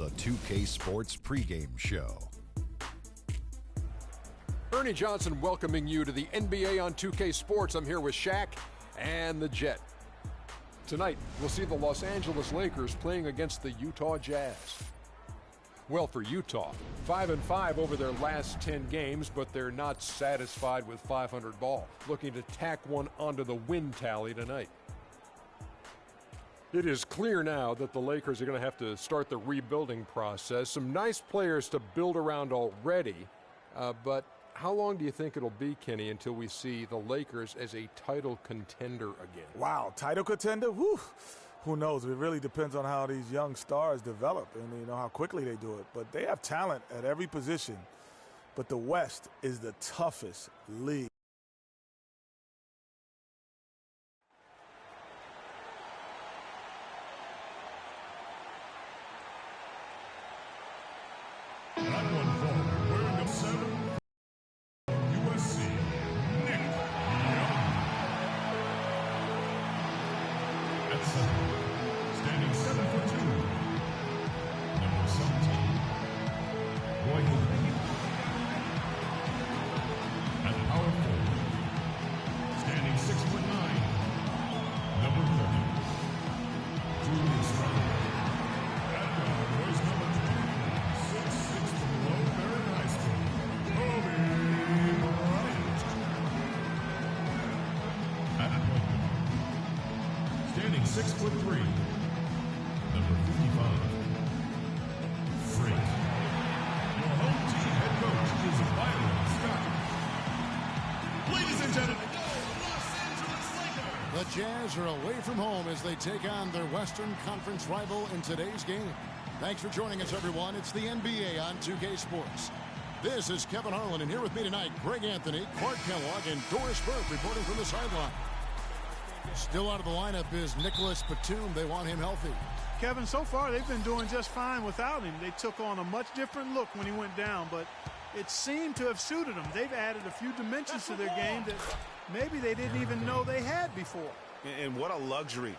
the 2K Sports pregame show. Ernie Johnson welcoming you to the NBA on 2K Sports. I'm here with Shaq and the Jet. Tonight, we'll see the Los Angeles Lakers playing against the Utah Jazz. Well, for Utah, 5-5 over their last 10 games, but they're not satisfied with 500 ball, looking to tack one onto the win tally tonight. It is clear now that the Lakers are going to have to start the rebuilding process. Some nice players to build around already, but how long do you think it'll be, Kenny, until we see the Lakers as a title contender again? Wow, title contender? Whew. Who knows? It really depends on how these young stars develop and how quickly they do it. But they have talent at every position. But the West is the toughest league. Jazz are away from home as they take on their Western Conference rival in today's game. Thanks for joining us, everyone. It's the NBA on 2K Sports. This is Kevin Harlan, and here with me tonight, Greg Anthony, Clark Kellogg, and Doris Burke reporting from the sideline. Still out of the lineup is Nicholas Batum. They want him healthy. Kevin, so far they've been doing just fine without him. They took on a much different look when he went down, but it seemed to have suited them. They've added a few dimensions to their game that maybe they didn't even know they had before. And what a luxury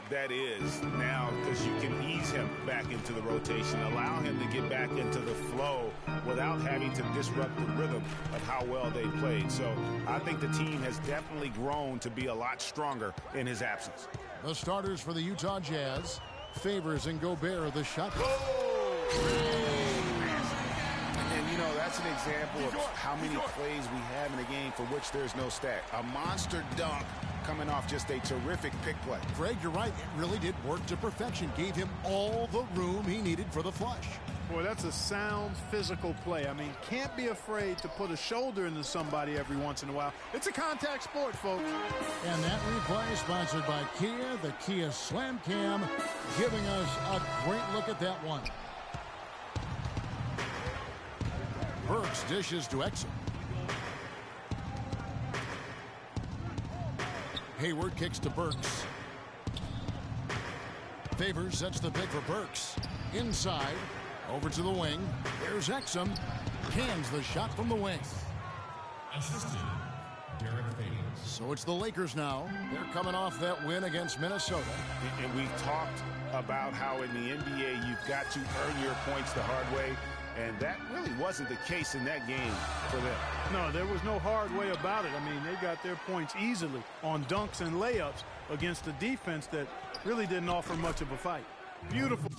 that is now, because you can ease him back into the rotation, allow him to get back into the flow without having to disrupt the rhythm of how well they played. So I think the team has definitely grown to be a lot stronger in his absence. The starters for the Utah Jazz, Favors and Gobert are the shot. And that's an example of how many plays we have in a game for which there's no stat. A monster dunk coming off just a terrific pick play. Greg, you're right. It really did work to perfection. Gave him all the room he needed for the flush. Boy, that's a sound physical play. I mean, can't be afraid to put a shoulder into somebody every once in a while. It's a contact sport, folks. And that replay sponsored by Kia, the Kia Slam Cam, giving us a great look at that one. Burks dishes to Exum. Hayward kicks to Burks. Favors sets the pick for Burks. Inside, over to the wing. There's Exum. Cans the shot from the wing. Assisted, Derek Favors. So it's the Lakers now. They're coming off that win against Minnesota. And we've talked about how in the NBA you've got to earn your points the hard way. And that really wasn't the case in that game for them. No, there was no hard way about it. I mean, they got their points easily on dunks and layups against a defense that really didn't offer much of a fight. Beautiful.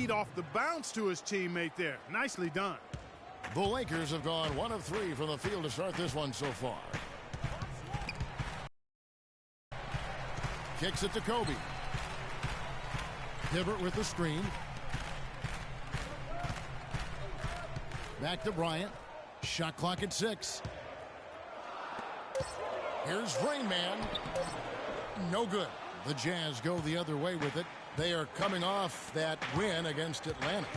lead off the bounce to his teammate there. Nicely done. The Lakers have gone 1 of 3 from the field to start this one so far. Kicks it to Kobe. Hibbert with the screen. Back to Bryant. Shot clock at 6. Here's Rain Man. No good. The Jazz go the other way with it. They are coming off that win against Atlanta.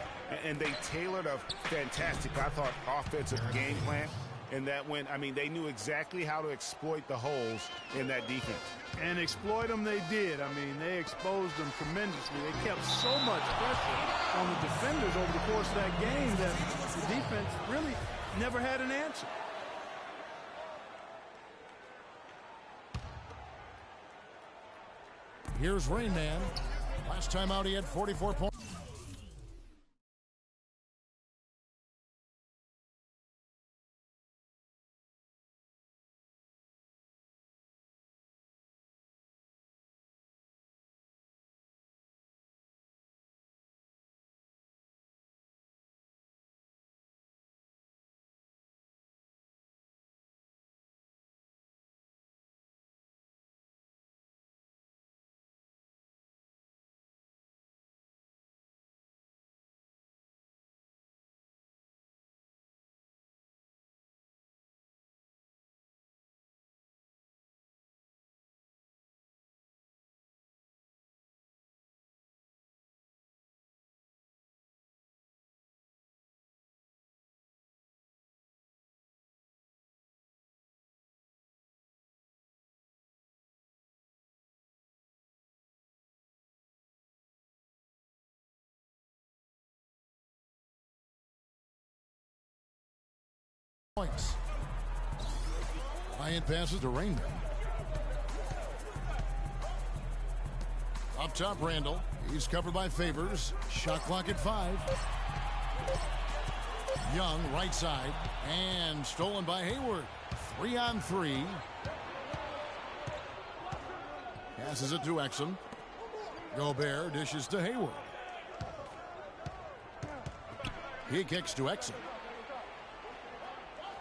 And they tailored a fantastic, I thought, offensive game plan in that win. I mean, they knew exactly how to exploit the holes in that defense. And exploit them they did. I mean, they exposed them tremendously. They kept so much pressure on the defenders over the course of that game that the defense really never had an answer. Here's Rain Man. Last time out he had 44 points. Bryant passes to Rain Man. Up top, Randall. He's covered by Favors. Shot clock at 5. Young, right side. And stolen by Hayward. 3 on 3. Passes it to Exum. Gobert dishes to Hayward. He kicks to Exum.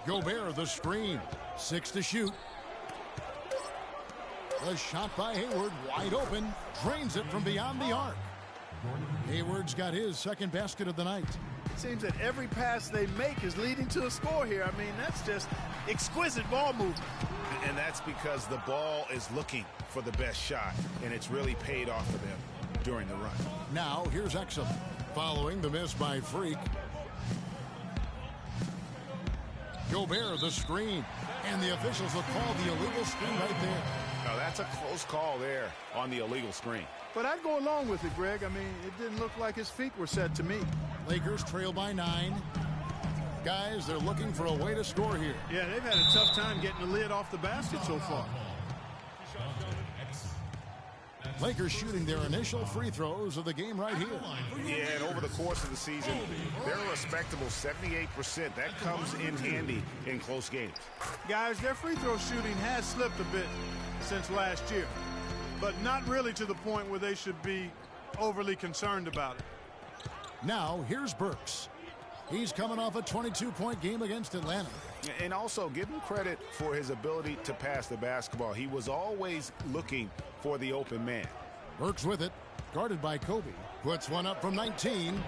Gobert, the screen. 6 to shoot. The shot by Hayward, wide open. Drains it from beyond the arc. Hayward's got his second basket of the night. It seems that every pass they make is leading to a score here. I mean, that's just exquisite ball movement. And that's because the ball is looking for the best shot, and it's really paid off for them during the run. Now, here's Exum. Following the miss by Freak. Gobert, the screen. And the officials will call the illegal screen right there. Now, that's a close call there on the illegal screen. But I'd go along with it, Greg. I mean, it didn't look like his feet were set to me. Lakers trail by 9. Guys, they're looking for a way to score here. Yeah, they've had a tough time getting the lid off the basket so far. Lakers shooting their initial free throws of the game right here. Yeah, and over the course of the season, they're a respectable 78%. That comes in handy in close games. Guys, their free throw shooting has slipped a bit since last year, but not really to the point where they should be overly concerned about it. Now, here's Burks. He's coming off a 22-point game against Atlanta. And also, give him credit for his ability to pass the basketball. He was always looking for the open man. Burks with it, guarded by Kobe. Puts one up from 19.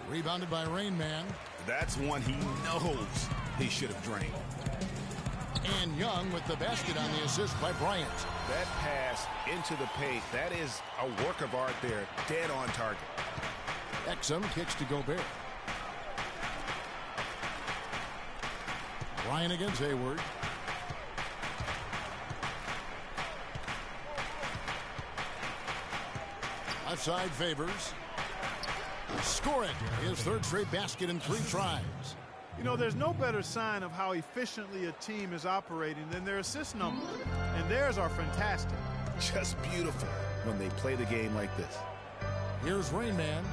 Rebounded by Rain Man. That's one he knows he should have drained. And Young with the basket on the assist by Bryant. That pass into the paint, that is a work of art there, dead on target. Exum kicks to Gobert. Bryant against Hayward. Left side Favors. Score it. His third straight basket in 3 tries. You know, there's no better sign of how efficiently a team is operating than their assist numbers. And theirs are fantastic. Just beautiful when they play the game like this. Here's Rain Man.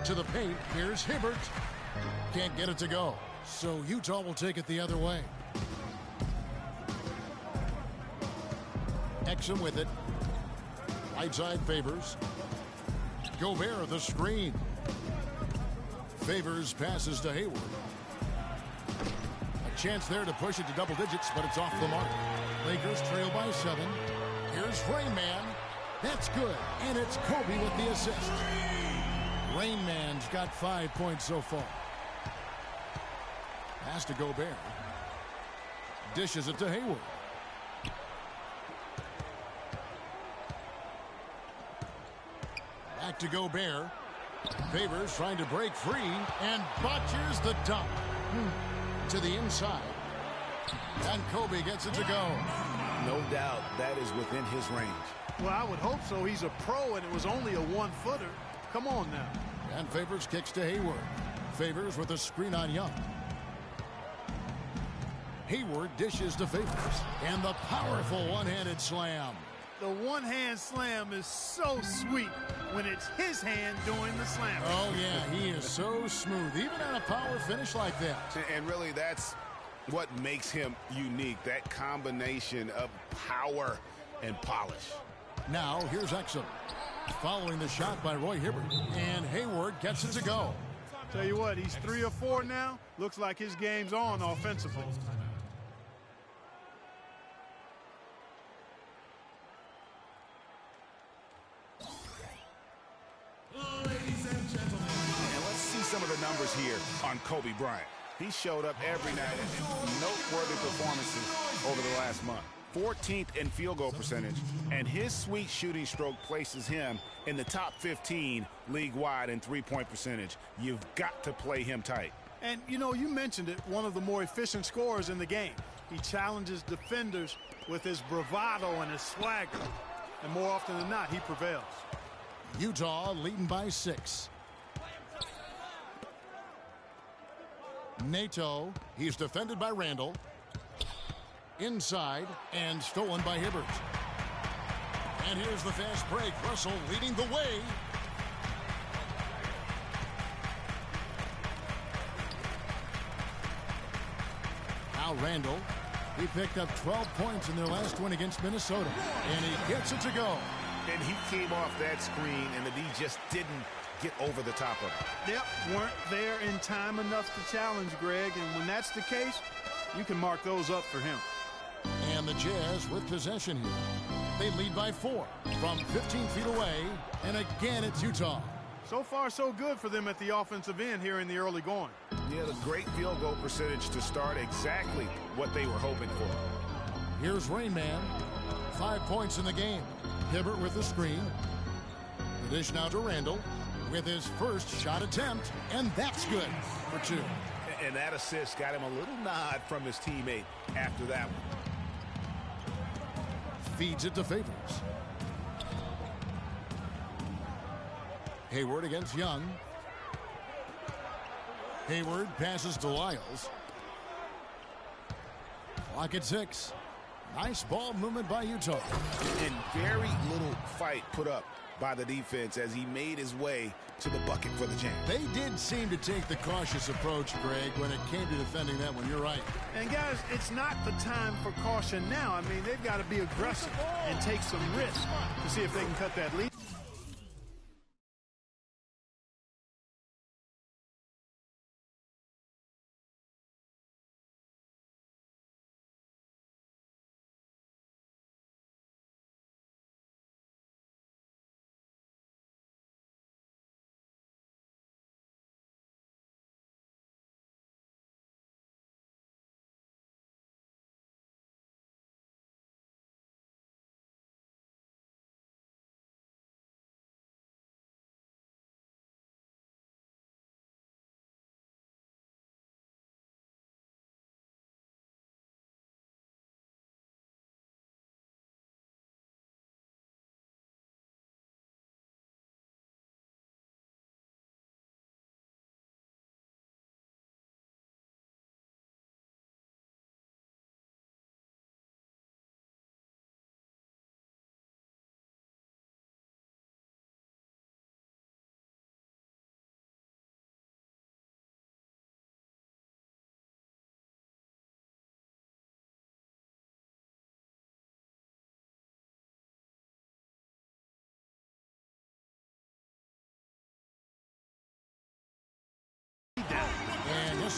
To the paint. Here's Hibbert. Can't get it to go. So Utah will take it the other way. Exum with it. Right side Favors. Gobert the screen. Favors passes to Hayward. A chance there to push it to double digits, but it's off the mark. Lakers trail by 7. Here's Rain Man. That's good. And it's Kobe with the assist. Rain Man's got 5 points so far. Pass to Gobert. Dishes it to Hayward. Back to Gobert. Favors trying to break free and botches the dunk. To the inside. And Kobe gets it to go. No doubt that is within his range. Well, I would hope so. He's a pro, and it was only a one-footer. Come on now. And Favors kicks to Hayward. Favors with a screen on Young. Hayward dishes to Favors. And the powerful one-handed slam. The one-hand slam is so sweet when it's his hand doing the slam. Oh, yeah, he is so smooth, even on a power finish like that. And really, that's what makes him unique, that combination of power and polish. Now, here's Exum. Following the shot by Roy Hibbert. And Hayward gets it to go. Tell you what, he's 3 or 4 now. Looks like his game's on offensively. And let's see some of the numbers here on Kobe Bryant. He showed up every night in noteworthy performances over the last month. 14th in field goal percentage, and his sweet shooting stroke places him in the top 15 league-wide in three-point percentage. You've got to play him tight. And, you know, you mentioned it, one of the more efficient scorers in the game. He challenges defenders with his bravado and his swagger. And more often than not, he prevails. Utah leading by 6. Nato, he's defended by Randall. Inside and stolen by Hibbert. And here's the fast break. Russell leading the way. Now Randall. He picked up 12 points in their last win against Minnesota. And he gets it to go. And he came off that screen, and the D just didn't get over the top of it. Yep, weren't there in time enough to challenge Greg. And when that's the case, you can mark those up for him. And the Jazz with possession here. They lead by 4 from 15 feet away. And again, it's Utah. So far, so good for them at the offensive end here in the early going. Yeah, the great field goal percentage to start, exactly what they were hoping for. Here's Rain Man. 5 points in the game. Hibbert with the screen. The dish now to Randall with his first shot attempt. And that's good for 2. And that assist got him a little nod from his teammate after that one. Feeds it to Favors. Hayward against Young. Hayward passes to Lyles. Clock at 6. Nice ball movement by Utah. And very little fight put up by the defense as he made his way to the bucket for the jam. They did seem to take the cautious approach, Greg, when it came to defending that one. You're right. And, guys, it's not the time for caution now. I mean, they've got to be aggressive and take some risks to see if they can cut that lead.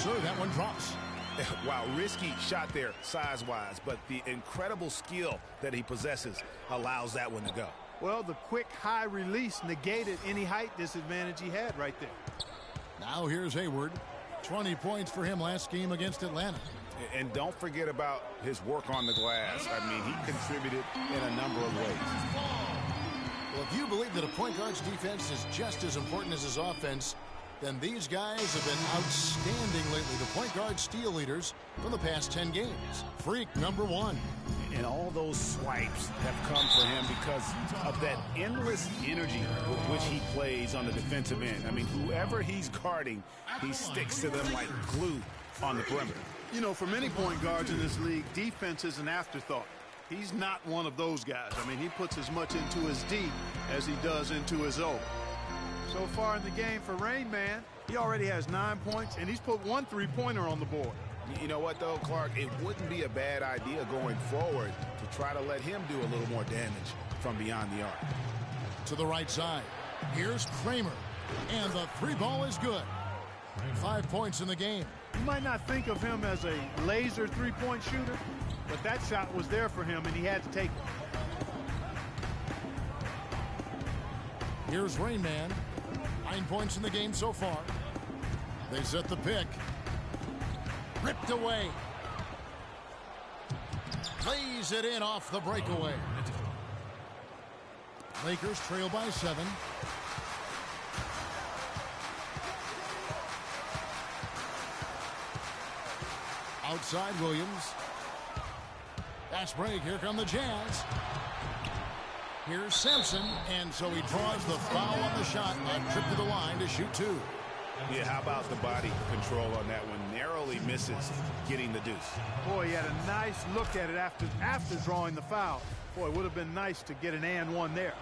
answer, that one drops. Wow, risky shot there size-wise, but the incredible skill that he possesses allows that one to go. Well, the quick high release negated any height disadvantage he had right there. Now here's Hayward. 20 points for him last game against Atlanta. And don't forget about his work on the glass. I mean, he contributed in a number of ways. Well, if you believe that a point guard's defense is just as important as his offense, then these guys have been outstanding lately. The point guard steal leaders from the past 10 games. Freak number 1. And all those swipes have come for him because of that endless energy with which he plays on the defensive end. I mean, whoever he's guarding, he sticks to them like glue on the perimeter. You know, for many point guards in this league, defense is an afterthought. He's not one of those guys. I mean, he puts as much into his D as he does into his O. So far in the game for Rain Man, he already has 9 points, and he's put 1 3-pointer on the board. You know what, though, Clark? It wouldn't be a bad idea going forward to try to let him do a little more damage from beyond the arc. To the right side. Here's Kramer. And the 3-ball is good. 5 points in the game. You might not think of him as a laser 3-point shooter, but that shot was there for him, and he had to take it. Here's Rain Man. 9 points in the game so far. They set the pick. Ripped away. Plays it in off the breakaway. Lakers trail by 7. Outside Williams. Fast break. Here come the Jazz. Here's Sampson, and so he draws the foul on the shot. A trip to the line to shoot 2. Yeah, how about the body control on that one? Narrowly misses getting the deuce. Boy, he had a nice look at it after drawing the foul. Boy, it would have been nice to get an and one there.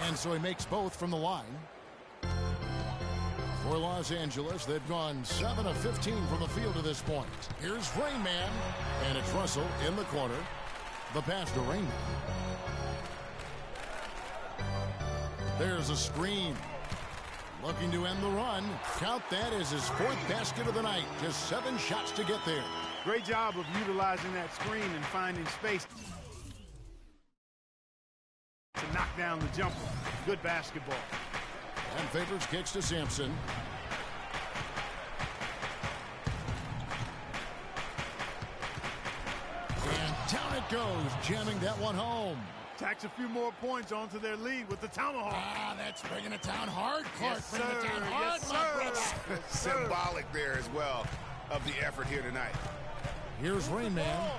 And so he makes both from the line. For Los Angeles, they've gone 7 of 15 from the field to this point. Here's Rain Man, and it's Russell in the corner. The pass to Rain Man. There's a screen. Looking to end the run. Count that as his 4th basket of the night. Just 7 shots to get there. Great job of utilizing that screen and finding space to knock down the jumper. Good basketball. And Favors kicks to Sampson. And down it goes, jamming that one home. Tacks a few more points onto their lead with the tomahawk. Ah, that's bringing it down hard, Clark. Yes, Bring it down sir. hard, Yes, my sir. brother. Yes, sir. Symbolic there as well of the effort here tonight. Here's Rain Man.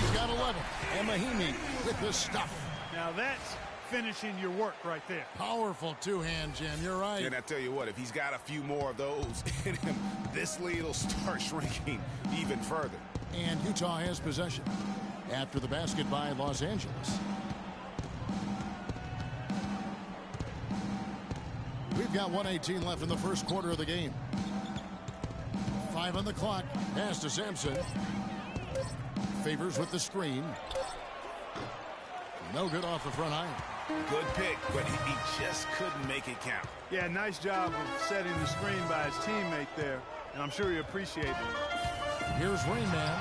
He's got 11. And Mahimi with the stuff. Now that's finishing your work right there. Powerful two-hand jam. You're right. And I tell you what, if he's got a few more of those in him, this lead will start shrinking even further. And Utah has possession after the basket by Los Angeles. We've got 1:18 left in the first quarter of the game. 5 on the clock. Pass to Sampson. Favors with the screen. No good off the front iron. Good pick, but he just couldn't make it count. Yeah, nice job of setting the screen by his teammate there, and I'm sure he appreciated it. Here's Rain Man.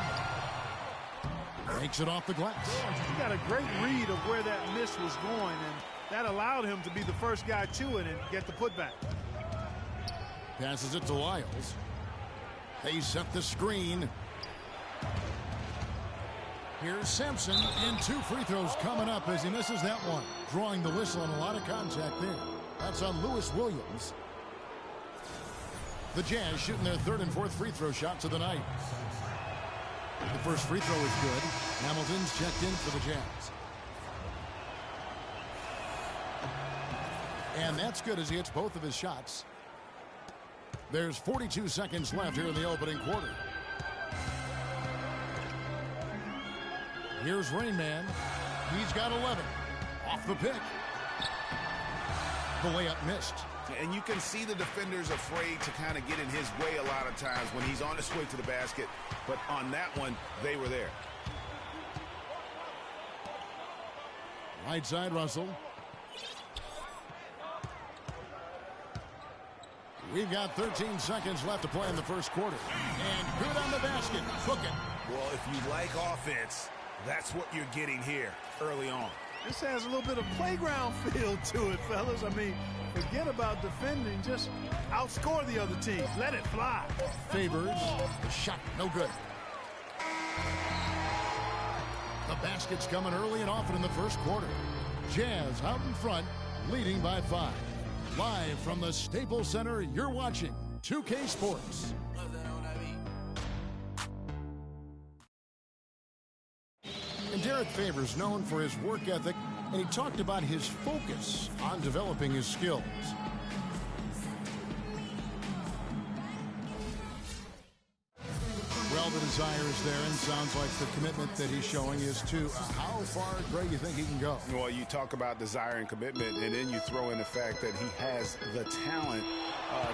Makes it off the glass. He got a great read of where that miss was going, and that allowed him to be the first guy to it and get the putback. Passes it to Lyles. They set the screen. Here's Sampson, and 2 free throws coming up as he misses that one. Drawing the whistle on a lot of contact there. That's on Lewis Williams. The Jazz shooting their 3rd and 4th free throw shots of the night. The first free throw is good. Hamilton's checked in for the Jazz. And that's good as he hits both of his shots. There's 42 seconds left here in the opening quarter. Here's Rain Man. He's got 11. Off the pick. The layup missed. And you can see the defenders afraid to kind of get in his way a lot of times when he's on his way to the basket. But on that one, they were there. Right side, Russell. We've got 13 seconds left to play in the first quarter. And good on the basket. Cook it. Well, if you like offense, that's what you're getting here early on. This has a little bit of playground feel to it, fellas. I mean, forget about defending. Just outscore the other team. Let it fly. Favors. The shot, no good. The basket's coming early and often in the first quarter. Jazz out in front, leading by 5. Live from the Staples Center, you're watching 2K Sports. And Derek Favors known for his work ethic, and he talked about his focus on developing his skills. Well, the desire is there, and sounds like the commitment that he's showing is to how far, Greg, you think he can go? Well, you talk about desire and commitment, and then you throw in the fact that he has the talent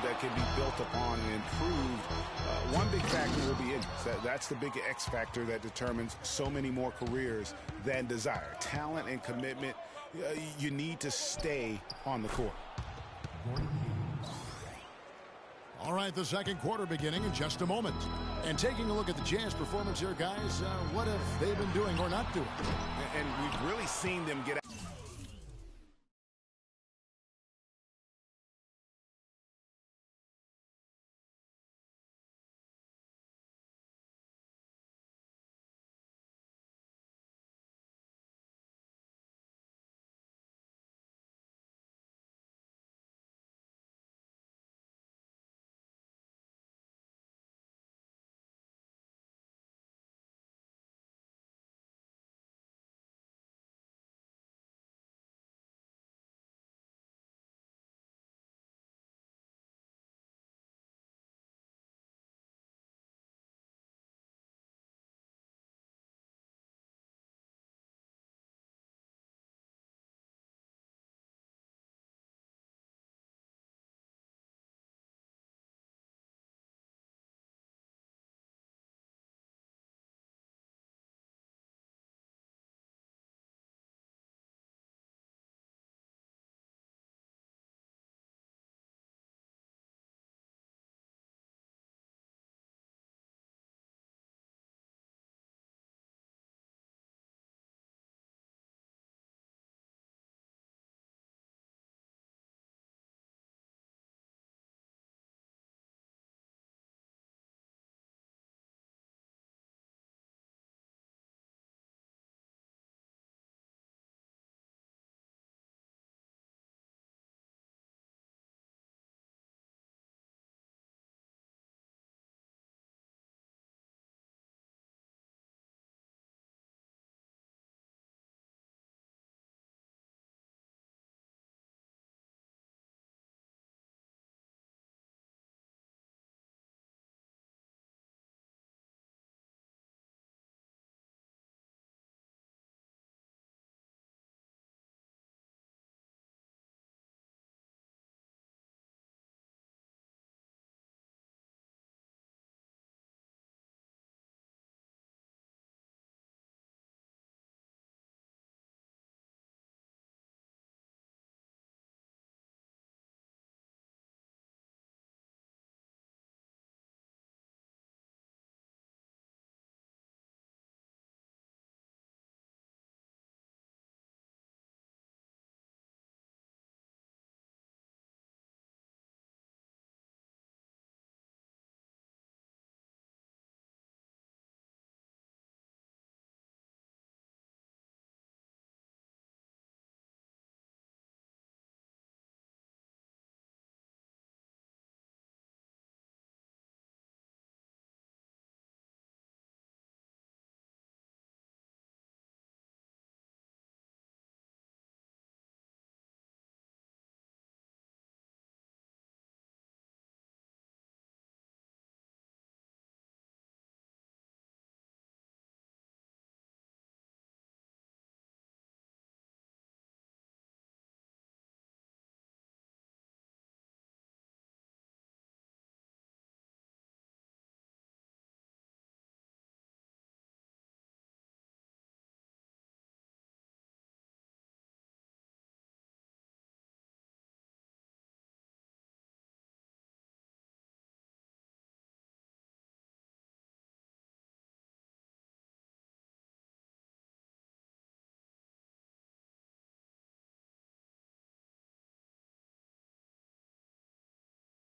that can be built upon and improved. One big factor will be injuries. That's the big X factor that determines so many more careers than desire. Talent and commitment, you need to stay on the court. All right, the second quarter beginning in just a moment. And taking a look at the Jazz performance here, guys, what have they been doing or not doing? And we've really seen them get out.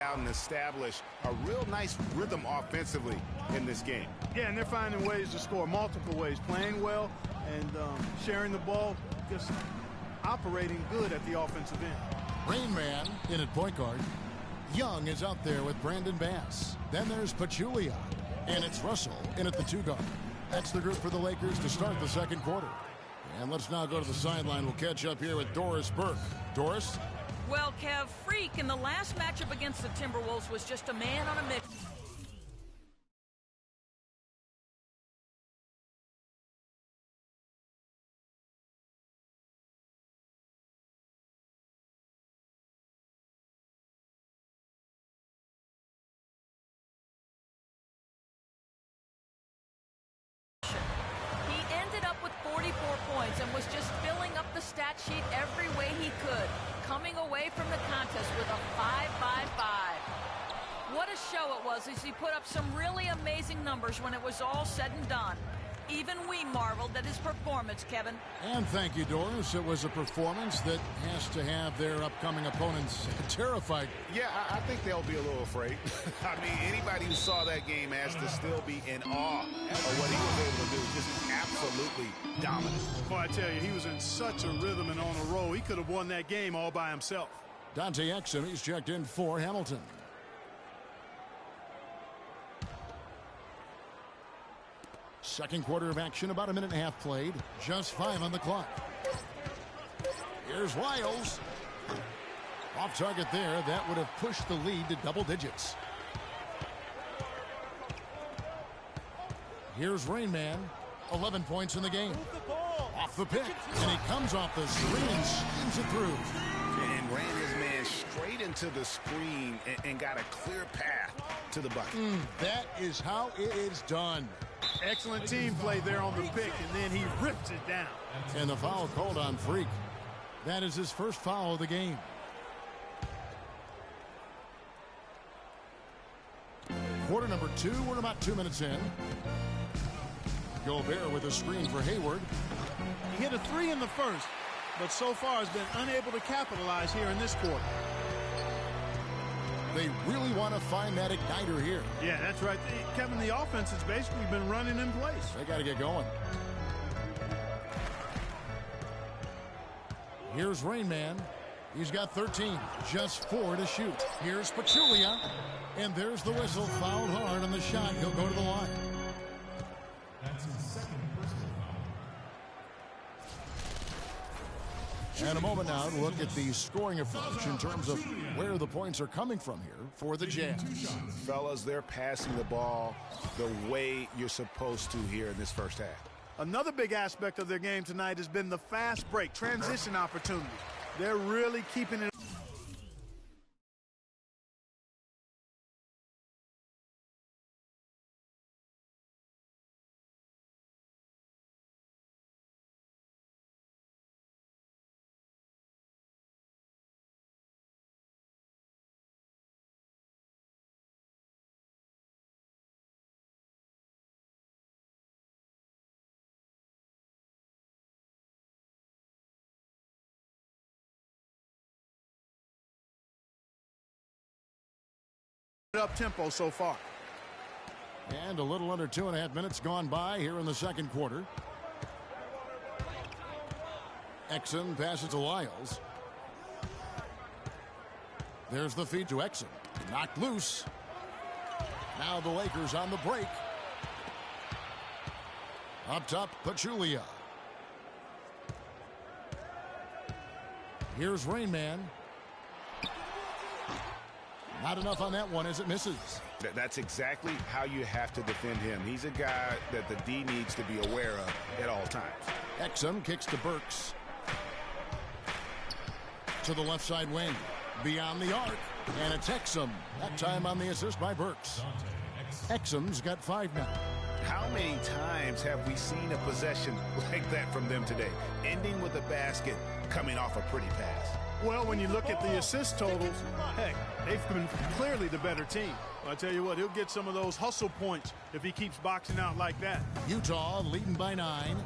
out and establish a real nice rhythm offensively in this game. Yeah, and they're finding ways to score multiple ways, playing well and sharing the ball, just operating good at the offensive end. Rain Man in at point guard. Young is out there with Brandon Bass. Then there's Pachulia. And it's Russell in at the 2 guard. That's the group for the Lakers to start the second quarter. And let's now go to the sideline. We'll catch up here with Doris Burke. Doris? Well, Kev, Freak in the last matchup against the Timberwolves was just a man on a mission. He ended up with 44 points and was just filling up the stat sheet every way he could, coming away from the contest with a 5-by-5. What a show it was as he put up some really amazing numbers when it was all said and done. Even we marveled at his performance, Kevin. And thank you, Doris. It was a performance that has to have their upcoming opponents terrified. Yeah, I think they'll be a little afraid. I mean, anybody who saw that game has to still be in awe of what he was able to do. Just absolutely dominant. Well, I tell you, he was in such a rhythm and on a roll. He could have won that game all by himself. Dante Exum, he's checked in for Hamilton. Second quarter of action, about a minute and a half played. Just 5 on the clock. Here's Wiles. Off target there. That would have pushed the lead to double digits. Here's Rain Man. 11 points in the game. Off the pick. And he comes off the screen and schemes it through. And ran his man straight into the screen and got a clear path to the bucket. That is how it is done. Excellent team play there on the pick, and then he rips it down. And the foul called on Freak. That is his first foul of the game. Quarter number 2. We're about 2 minutes in. Gobert with a screen for Hayward. He hit a 3 in the first, but so far has been unable to capitalize here in this quarter. They really want to find that igniter here. Yeah, that's right. Kevin, the offense has basically been running in place. They got to get going. Here's Rain Man. He's got 13. Just 4 to shoot. Here's Pachulia. And there's the whistle. Fouled hard on the shot. He'll go to the line. That's his second personal foul. And a moment now to look at the scoring approach in terms of where the points are coming from here for the Jazz. Fellas, they're passing the ball the way you're supposed to here in this first half. Another big aspect of their game tonight has been the fast break, transition opportunities. They're really keeping it. Up tempo so far. And a little under 2.5 minutes gone by here in the second quarter. Exum passes to Wiles. There's the feed to Exum. Knocked loose. Now the Lakers on the break. Up top, Pachulia. Here's Rain Man. Not enough on that one as it misses. That's exactly how you have to defend him. He's a guy that the D needs to be aware of at all times. Exum kicks to Burks. To the left side wing. Beyond the arc. And it's Exum. That time on the assist by Burks. Exum's got 5 now. How many times have we seen a possession like that from them today? Ending with a basket, coming off a pretty pass. Well, when you look at the assist totals, heck, they've been clearly the better team. I tell you what, he'll get some of those hustle points if he keeps boxing out like that. Utah leading by 9.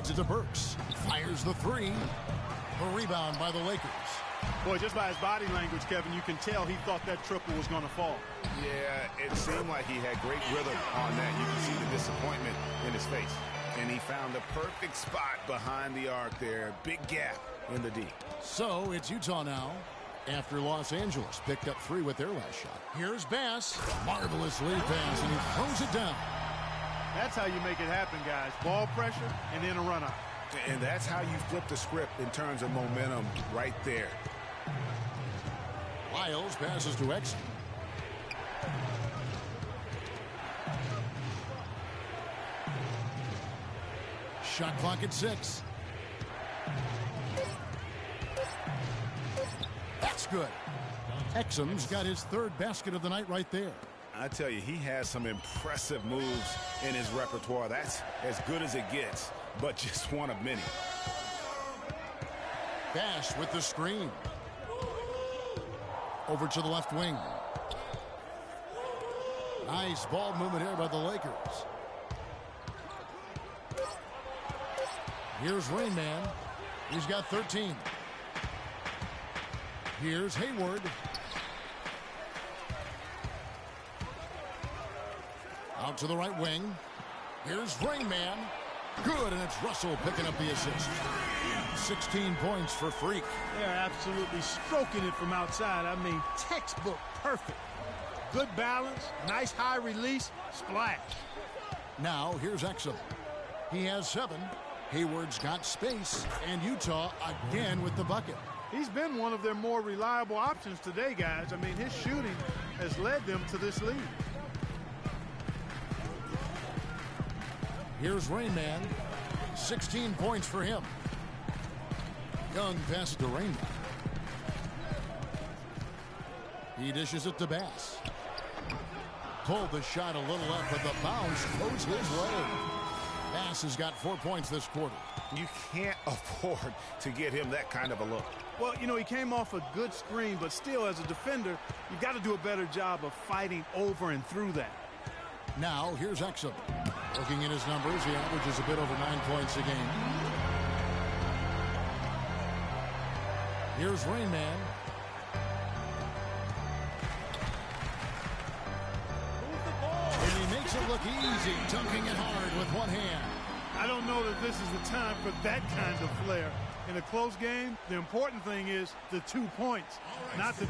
Feeds it to Burks. Fires the three. A rebound by the Lakers. Boy, just by his body language, Kevin, you can tell he thought that triple was going to fall. Yeah, it seemed like he had great rhythm on that. You can see the disappointment in his face. And he found the perfect spot behind the arc there. Big gap in the D. So it's Utah now after Los Angeles picked up 3 with their last shot. Here's Bass. Marvelous lead pass, and he throws it down. That's how you make it happen, guys. Ball pressure and then a run out. And that's how you flip the script in terms of momentum right there. Lyles passes to Exum. Shot clock at 6. That's good. Exum's got his 3rd basket of the night right there. I tell you, he has some impressive moves in his repertoire. That's as good as it gets, but just one of many. Bass with the screen. Over to the left wing. Nice ball movement here by the Lakers. Here's Rain Man. He's got 13. Here's Hayward. Out to the right wing. Here's Rain Man. Good, and it's Russell picking up the assist. 16 points for Freak. They're absolutely stroking it from outside. I mean, textbook perfect. Good balance, nice high release, splash. Now here's Exum. He has 7. Hayward's got space, and Utah again with the bucket. He's been one of their more reliable options today, guys. I mean, his shooting has led them to this lead. Here's Rain Man. 16 points for him. Young passes to Rain Man. He dishes it to Bass. Pulled the shot a little up, but the bounce goes his way. Bass has got 4 points this quarter. You can't afford to get him that kind of a look. Well, you know, he came off a good screen, but still, as a defender, you've got to do a better job of fighting over and through that. Now, here's Exum. Looking at his numbers, he averages a bit over 9 points a game. Here's Rain Man. And he makes it look easy, dunking it hard with one hand. I don't know that this is the time for that kind of flair. In a close game, the important thing is the 2 points, not the...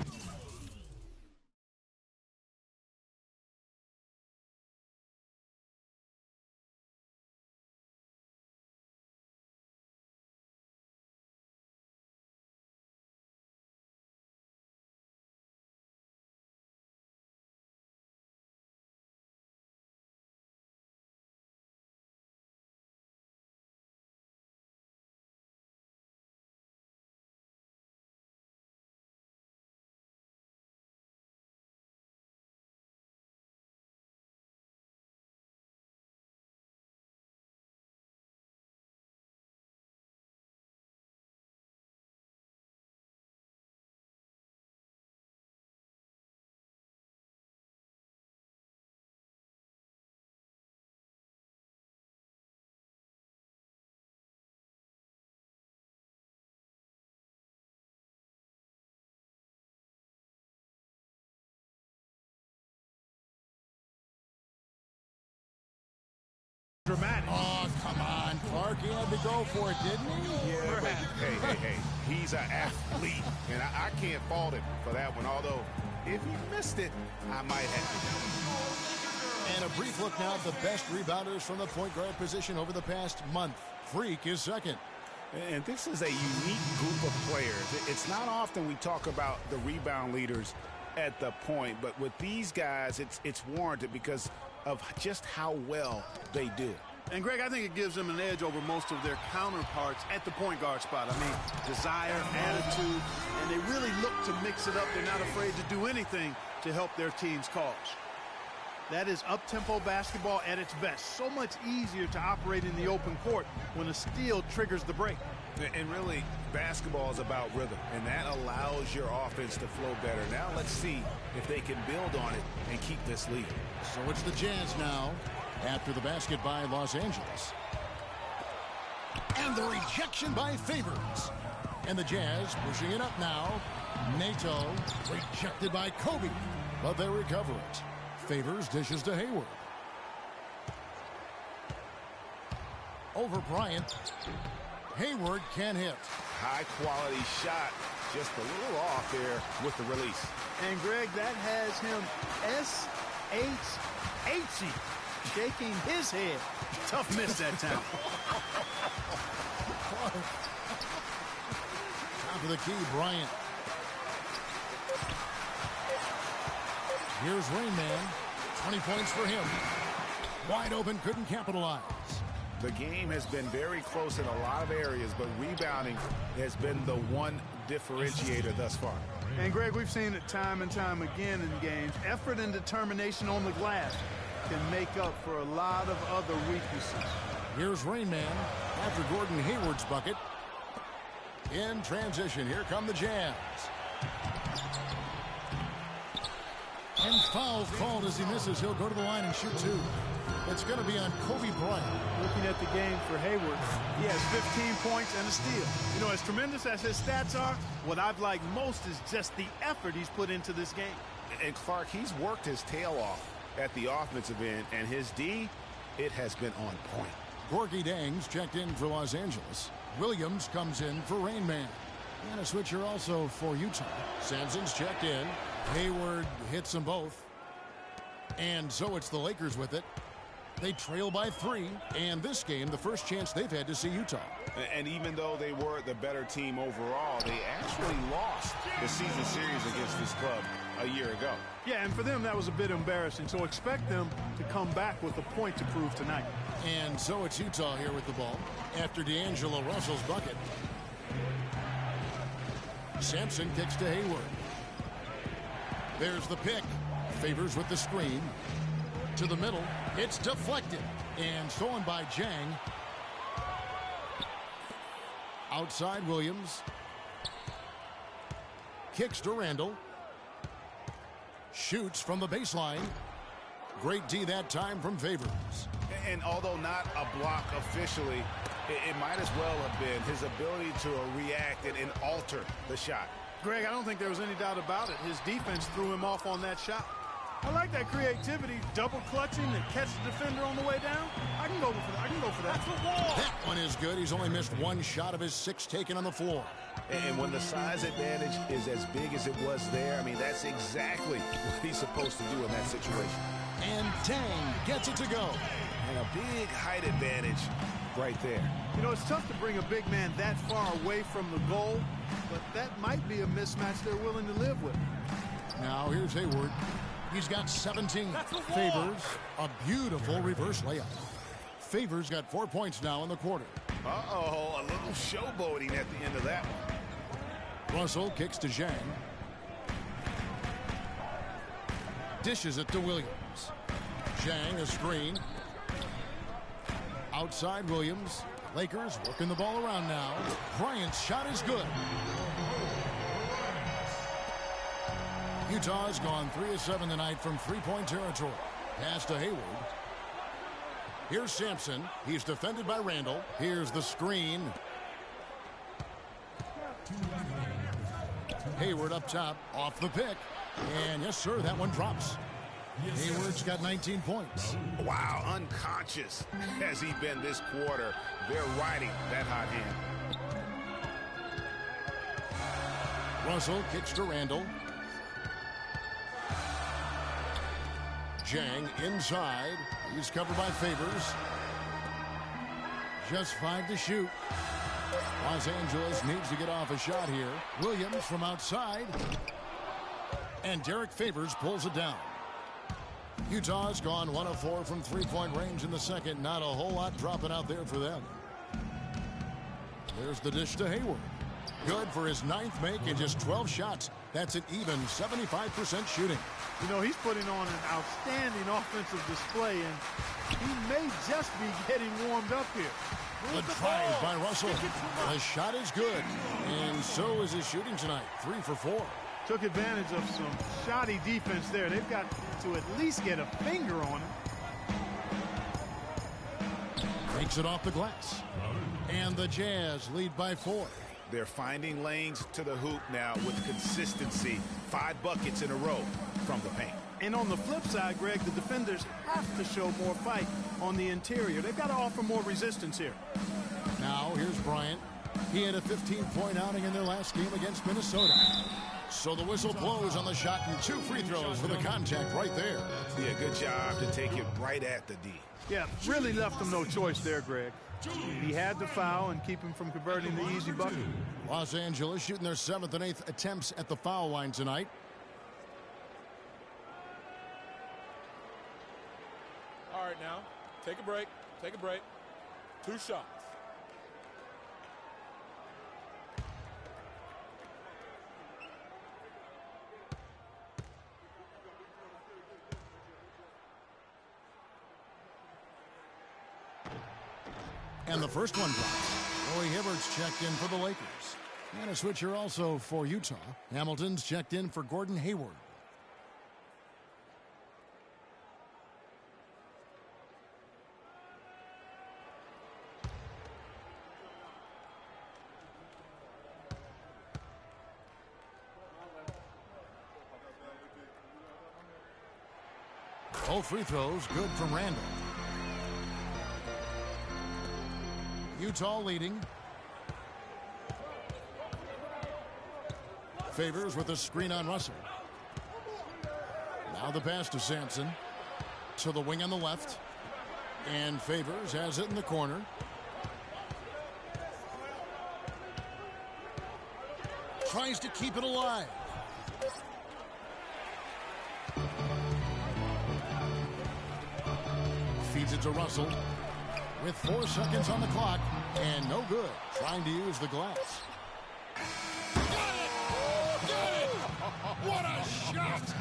Dramatic. Oh, come on, Clark. He had to go for it, didn't he? Yeah, but hey. He's an athlete, and I can't fault him for that one. Although, if he missed it, I might have. And a brief look now at the best rebounders from the point guard position over the past month. Freak is second. And this is a unique group of players. It's not often we talk about the rebound leaders at the point, but with these guys, it's warranted because of just how well they do. And, Greg, I think it gives them an edge over most of their counterparts at the point guard spot. I mean, desire, attitude, and they really look to mix it up. They're not afraid to do anything to help their team's cause. That is up-tempo basketball at its best. So much easier to operate in the open court when a steal triggers the break. And really, basketball is about rhythm, and that allows your offense to flow better. Now let's see if they can build on it and keep this lead. So it's the Jazz now after the basket by Los Angeles. And the rejection by Favors. And the Jazz pushing it up now. Nato rejected by Kobe. But they recover it. Favors dishes to Hayward. Over Bryant. Hayward can hit. High quality shot. Just a little off there with the release. And Greg, that has him S-H-H-Y, shaking his head. Tough miss that time. Top of the key, Bryant. Here's Rain Man. 20 points for him. Wide open, couldn't capitalize. The game has been very close in a lot of areas, but rebounding has been the one differentiator thus far. And Greg, we've seen it time and time again in games. Effort and determination on the glass can make up for a lot of other weaknesses. Here's Rain Man after Gordon Hayward's bucket. In transition, here come the Jazz. And foul called as he misses. He'll go to the line and shoot two. It's going to be on Kobe Bryant. Looking at the game for Hayward, he has 15 points and a steal. You know, as tremendous as his stats are, what I've liked most is just the effort he's put into this game. And Clark, he's worked his tail off at the offensive end, and his D, it has been on point. Gorgie Dangs checked in for Los Angeles. Williams comes in for Rain Man. And a switcher also for Utah. Sampson's checked in. Hayward hits them both. And so it's the Lakers with it. They trail by 3, and this game, the first chance they've had to see Utah. And even though they were the better team overall, they actually lost the season series against this club a year ago. Yeah, and for them, that was a bit embarrassing, so expect them to come back with a point to prove tonight. And so it's Utah here with the ball after D'Angelo Russell's bucket. Sampson kicks to Hayward. There's the pick. Favors with the screen. To the middle. It's deflected. And stolen by Jang. Outside Williams. Kicks to Randall. Shoots from the baseline. Great D that time from Favors. And although not a block officially, it might as well have been his ability to react and alter the shot. Greg, I don't think there was any doubt about it. His defense threw him off on that shot. I like that creativity, double clutching and catch the defender on the way down. I can go for that. I can go for that. That's the wall. That one is good. He's only missed one shot of his 6 taken on the floor. And when the size advantage is as big as it was there, I mean, that's exactly what he's supposed to do in that situation. And Tang gets it to go. And a big height advantage right there. You know, it's tough to bring a big man that far away from the goal, but that might be a mismatch they're willing to live with. Now here's Hayward. He's got 17. Favors, a beautiful reverse layup. Favors got 4 points now in the quarter. Uh-oh, a little showboating at the end of that one. Russell kicks to Zhang. Dishes it to Williams. Zhang a screen. Outside Williams. Lakers working the ball around now. Bryant's shot is good. Utah's gone 3 of 7 tonight from three-point territory. Pass to Hayward. Here's Sampson. He's defended by Randall. Here's the screen. Hayward up top, off the pick. And yes, sir, that one drops. Hayward's got 19 points. Wow, unconscious has he been this quarter. They're riding that hot hand. Russell kicks to Randall. Zhang inside. He's covered by Favors. Just 5 to shoot. Los Angeles needs to get off a shot here. Williams from outside. And Derek Favors pulls it down. Utah's gone 1 of 4 from three-point range in the second. Not a whole lot dropping out there for them. There's the dish to Hayward. Good for his 9th make and just 12 shots. That's an even 75% shooting. You know, he's putting on an outstanding offensive display, and he may just be getting warmed up here. The drive by Russell. The shot is good, and so is his shooting tonight. 3 for 4. Took advantage of some shoddy defense there. They've got to at least get a finger on him. They Takes it off the glass. And the Jazz lead by 4. They're finding lanes to the hoop now with consistency. 5 buckets in a row from the paint. And on the flip side, Greg, the defenders have to show more fight on the interior. They've got to offer more resistance here. Now here's Bryant. He had a 15-point outing in their last game against Minnesota. So the whistle blows on the shot and 2 free throws for the contact right there. Yeah, good job to take it right at the D. Yeah, really left him no choice there, Greg. He had to foul and keep him from converting the easy bucket. Los Angeles shooting their 7th and 8th attempts at the foul line tonight. All right, now, take a break. Take a break. 2 shots. And the first one drops. Roy Hibbert's checked in for the Lakers. And a switcher also for Utah. Hamilton's checked in for Gordon Hayward. Both free throws good from Randall. Utah leading. Favors with a screen on Russell. Now the pass to Sampson. To the wing on the left. And Favors has it in the corner. Tries to keep it alive. Feeds it to Russell. With 4 seconds on the clock, and no good. Trying to use the glass. Got it! Got it! What a shot!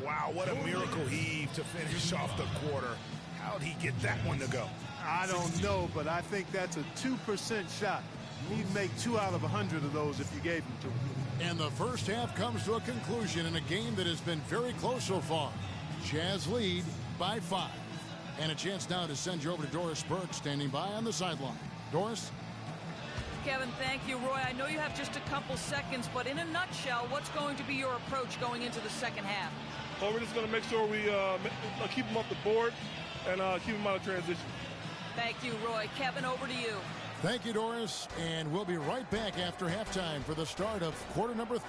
Wow, what a miracle heave to finish off the quarter. How'd he get that one to go? I don't know, but I think that's a 2% shot. He'd make 2 out of 100 of those if you gave them to him. And the first half comes to a conclusion in a game that has been very close so far. Jazz lead by 5. And a chance now to send you over to Doris Burke standing by on the sideline. Doris? Kevin, thank you. Roy, I know you have just a couple seconds, but in a nutshell, what's going to be your approach going into the second half? Well, we're just going to make sure we keep them off the board and keep them out of transition. Thank you, Roy. Kevin, over to you. Thank you, Doris. And we'll be right back after halftime for the start of quarter number 3.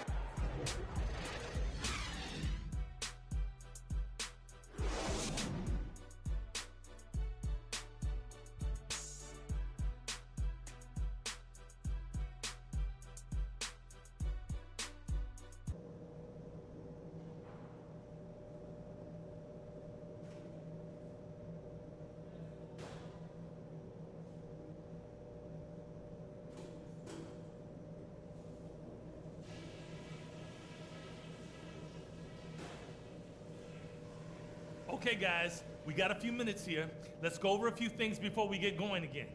Okay, guys, we got a few minutes here. Let's go over a few things before we get going again.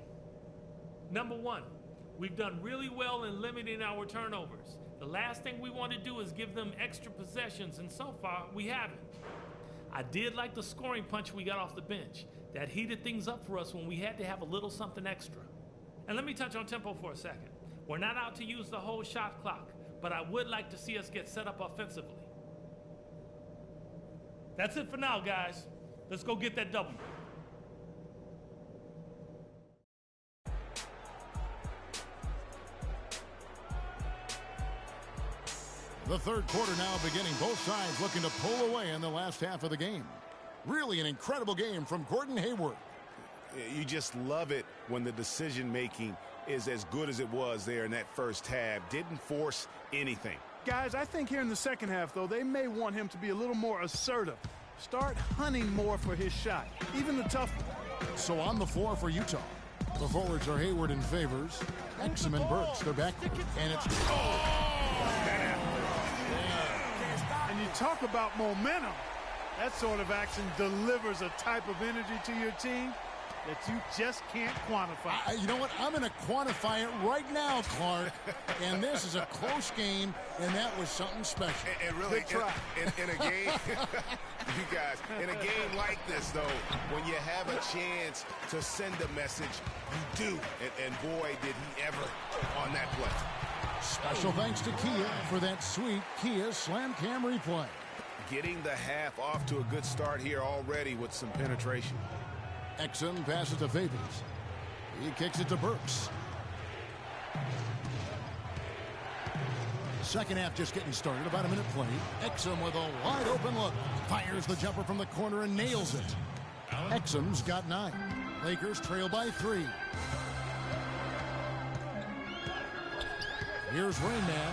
Number 1, we've done really well in limiting our turnovers. The last thing we want to do is give them extra possessions, and so far, we haven't. I did like the scoring punch we got off the bench. That heated things up for us when we had to have a little something extra. And let me touch on tempo for a second. We're not out to use the whole shot clock, but I would like to see us get set up offensively. That's it for now, guys. Let's go get that W. The third quarter now beginning. Both sides looking to pull away in the last half of the game. Really an incredible game from Gordon Hayward. You just love it when the decision-making is as good as it was there in that first half. Didn't force anything. Guys, I think here in the second half, though, they may want him to be a little more assertive. Start hunting more for his shot, even the tough one. So on the floor for Utah, the forwards are Hayward and Favors, Exum and Burks. They're back, and it's... And you talk about momentum. That sort of action delivers a type of energy to your team. that you just can't quantify. You know what? I'm going to quantify it right now, Clark. And this is a close game, and that was something special. And really, in a game, you guys, in a game like this, though, when you have a chance to send a message, you do. And boy, did he ever on that play. Special thanks to Kia for that sweet Kia Slam Cam replay. Getting the half off to a good start here already with some penetration. Exum passes to Favors. He kicks it to Burks. Second half just getting started. About a minute played. Exum with a wide open look. Fires the jumper from the corner and nails it. Exum's got 9. Lakers trail by 3. Here's Rain Man.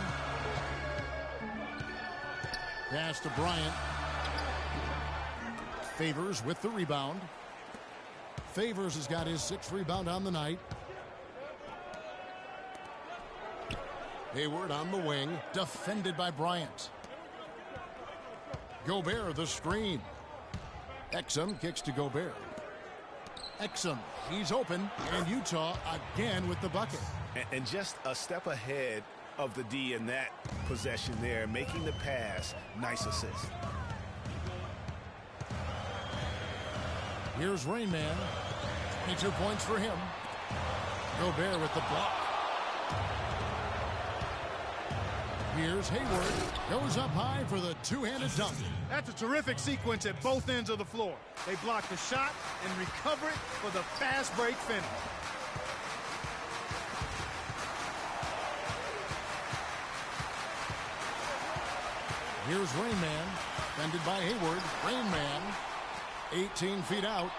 Pass to Bryant. Favors with the rebound. Favors has got his 6th rebound on the night. Hayward on the wing, defended by Bryant. Gobert the screen. Exum kicks to Gobert. Exum, he's open, and Utah again with the bucket. And just a step ahead of the D in that possession there, making the pass. Nice assist. Here's Rain Man. 22 points for him. Gobert with the block. Here's Hayward. Goes up high for the two-handed dunk. That's a terrific sequence at both ends of the floor. They block the shot and recover it for the fast break finish. Here's Rain Man. Defended by Hayward. Rain Man. 18 feet out.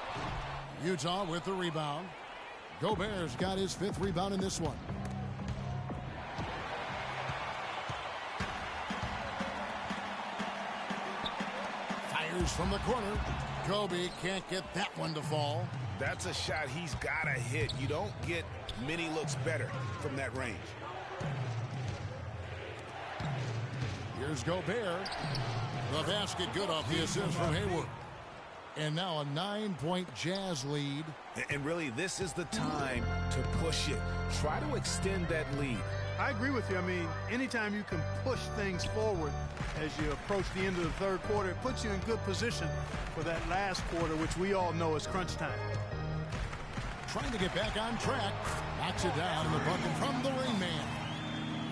Utah with the rebound. Gobert's got his 5th rebound in this one. Fires from the corner. Kobe can't get that one to fall. That's a shot he's got to hit. You don't get many looks better from that range. Here's Gobert. The basket good off the assist from Hayward. And now a 9-point Jazz lead. And really, this is the time to push it. Try to extend that lead. I agree with you. I mean, anytime you can push things forward as you approach the end of the third quarter, it puts you in good position for that last quarter, which we all know is crunch time. Trying to get back on track. Knocks it down in the bucket from the Rain Man.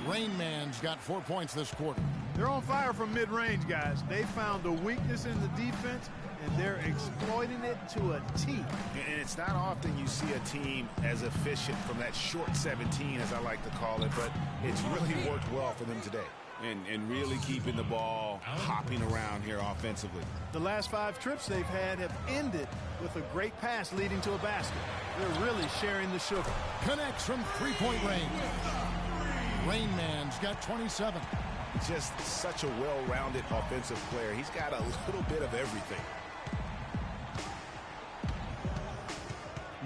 Rain Man's got 4 points this quarter. They're on fire from mid-range, guys. They found a weakness in the defense, and they're exploiting it to a T. And it's not often you see a team as efficient from that short 17, as I like to call it, but it's really worked well for them today. And really keeping the ball hopping around here offensively. The last 5 trips they've had have ended with a great pass leading to a basket. They're really sharing the sugar. Connects from 3-point range. Rain Man's got 27. Just such a well-rounded offensive player. He's got a little bit of everything.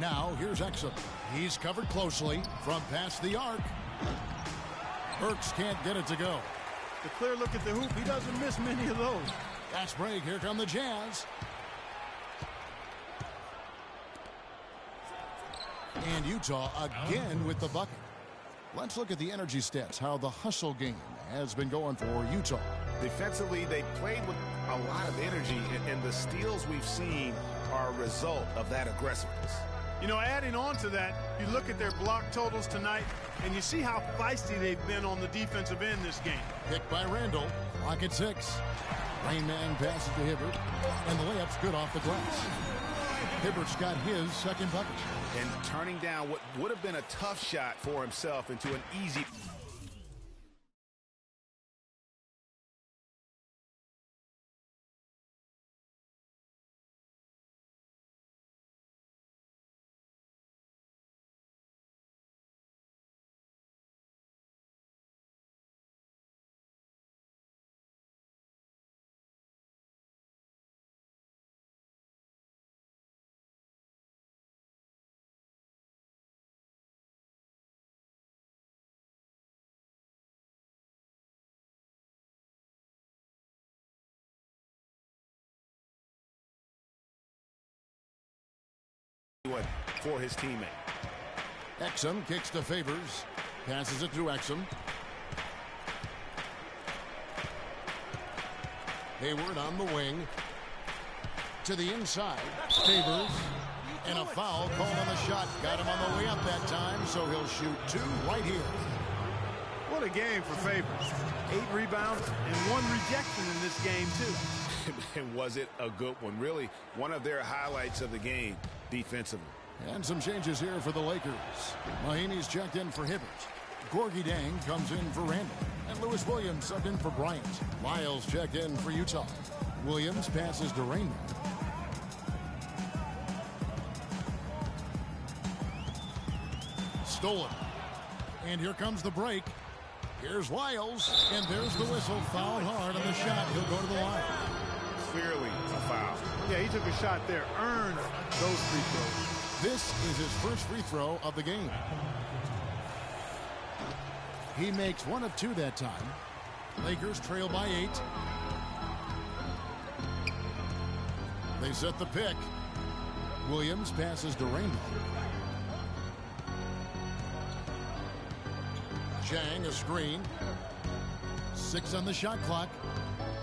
Now here's Exum. He's covered closely from past the arc. Burks can't get it to go. The clear look at the hoop. He doesn't miss many of those. Fast break. Here come the Jazz. And Utah again with the bucket. Let's look at the energy stats, how the hustle game has been going for Utah. Defensively, they played with a lot of energy, and the steals we've seen are a result of that aggressiveness. You know, adding on to that, you look at their block totals tonight, and you see how feisty they've been on the defensive end this game. Picked by Randall. Clock at 6. Rain Man passes to Hibbert, and the layup's good off the glass. Hibbert's got his 2nd bucket. And turning down what would have been a tough shot for himself into an easy good for his teammate. Exum kicks to Favors. Passes it to Exum. Hayward on the wing. To the inside. Favors. And a foul called on the shot. Got him on the way up that time, so he'll shoot 2 right here. What a game for Favors. 8 rebounds and 1 rejection in this game, too. And was it a good one? Really, one of their highlights of the game defensively. And some changes here for the Lakers. Mahinmi's checked in for Hibbert. Gorgui Dieng comes in for Randall. And Lewis Williams subbed in for Bryant. Lyles checked in for Utah. Williams passes to Rainman. Stolen. And here comes the break. Here's Lyles. And there's the whistle. Fouled hard on the shot. He'll go to the line. Clearly a foul. Yeah, he took a shot there. Earned those free throws. This is his first free throw of the game. He makes 1 of 2 that time. Lakers trail by 8. They set the pick. Williams passes to Rainbow. Chang a screen. 6 on the shot clock.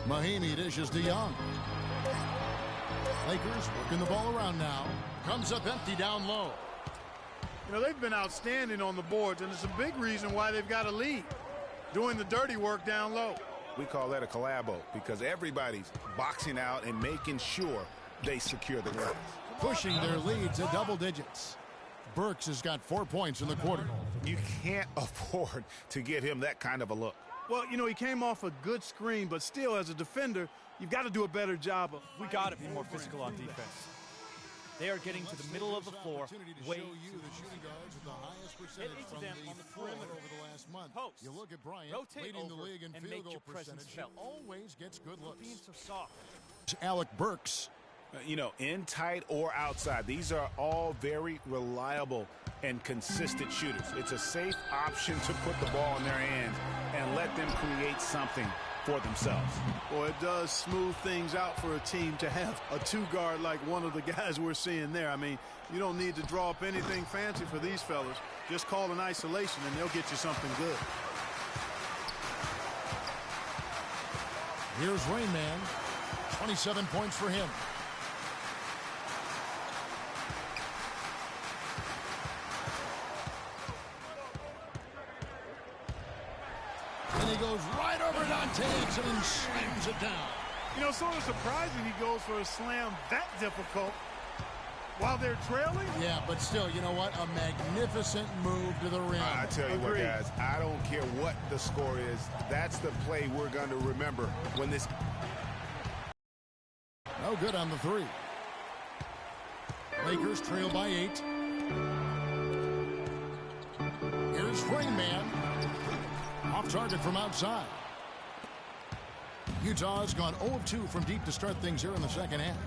Mahinmi dishes to Young. Lakers working the ball around now. Comes up empty down low. You know, they've been outstanding on the boards, and it's a big reason why they've got a lead. Doing the dirty work down low. We call that a collabo because everybody's boxing out and making sure they secure the glass. Pushing their lead to double digits. Burks has got 4 points in the quarter. You can't afford to give him that kind of a look. Well, you know, he came off a good screen, but still, as a defender, you've got to do a better job of. We got to be more physical on defense. They are getting to the middle of the floor way too Hit each of them on the perimeter over the last month. Post. You look at Bryant, Rotate leading the over league in and field make goal your presence percentage. felt. Always gets good looks. Being so soft. Alec Burks. You know, in tight or outside, these are all very reliable and consistent shooters. It's a safe option to put the ball in their hands and let them create something for themselves. Well, it does smooth things out for a team to have a 2-guard like one of the guys we're seeing there. I mean, you don't need to draw up anything fancy for these fellas. Just call an isolation and they'll get you something good. Here's Rainman. 27 points for him. And he goes right over Dante Exum and slams it down. You know, sort of surprising he goes for a slam that difficult while they're trailing. Yeah, but still, you know what? A magnificent move to the rim. I tell you what, guys, I don't care what the score is. That's the play we're going to remember when this. No good on the 3. Lakers trail by 8. Here's Rainman. Off target from outside. Utah's gone 0 of 2 from deep to start things here in the second half.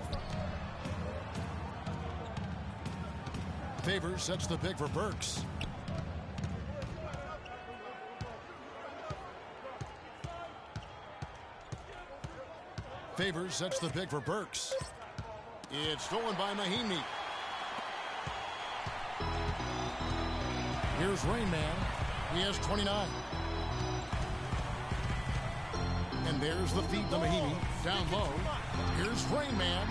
Favors sets the pick for Burks. Favors sets the pick for Burks. It's stolen by Mahinmi. Here's Rainman. He has 29. And there's the feed to Mahinmi. Down low. Here's Rainman.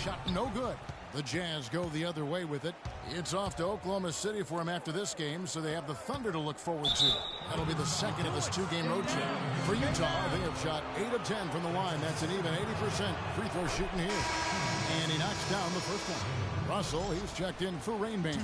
Shot no good. The Jazz go the other way with it. It's off to Oklahoma City for him after this game, so they have the Thunder to look forward to. That'll be the second of this 2-game road trip. For Utah, they have shot 8 of 10 from the line. That's an even 80% free throw shooting here. And he knocks down the first one. Russell, he's checked in for Rainman.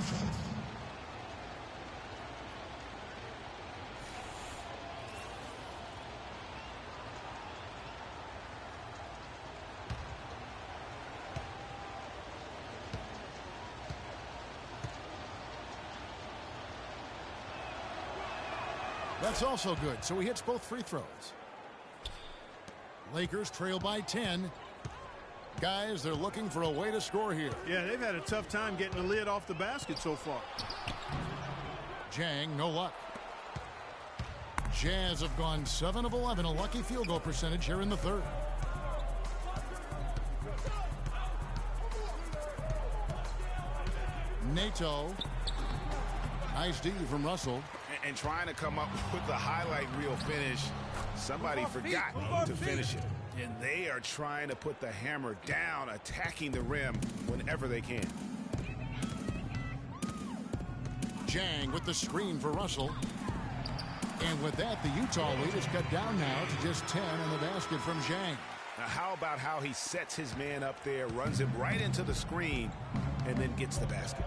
That's also good, so he hits both free throws. Lakers trail by 10. Guys, they're looking for a way to score here. Yeah, they've had a tough time getting the lid off the basket so far. Jang, no luck. Jazz have gone 7 of 11, a lucky field goal percentage here in the third. Nato. Nice D from Russell. And trying to come up with the highlight reel finish. Somebody forgot to finish it. And they are trying to put the hammer down, attacking the rim whenever they can. Jang with the screen for Russell. And with that, the Utah lead is cut down now to just 10 on the basket from Jang. Now, how about how he sets his man up there, runs him right into the screen, and then gets the basket.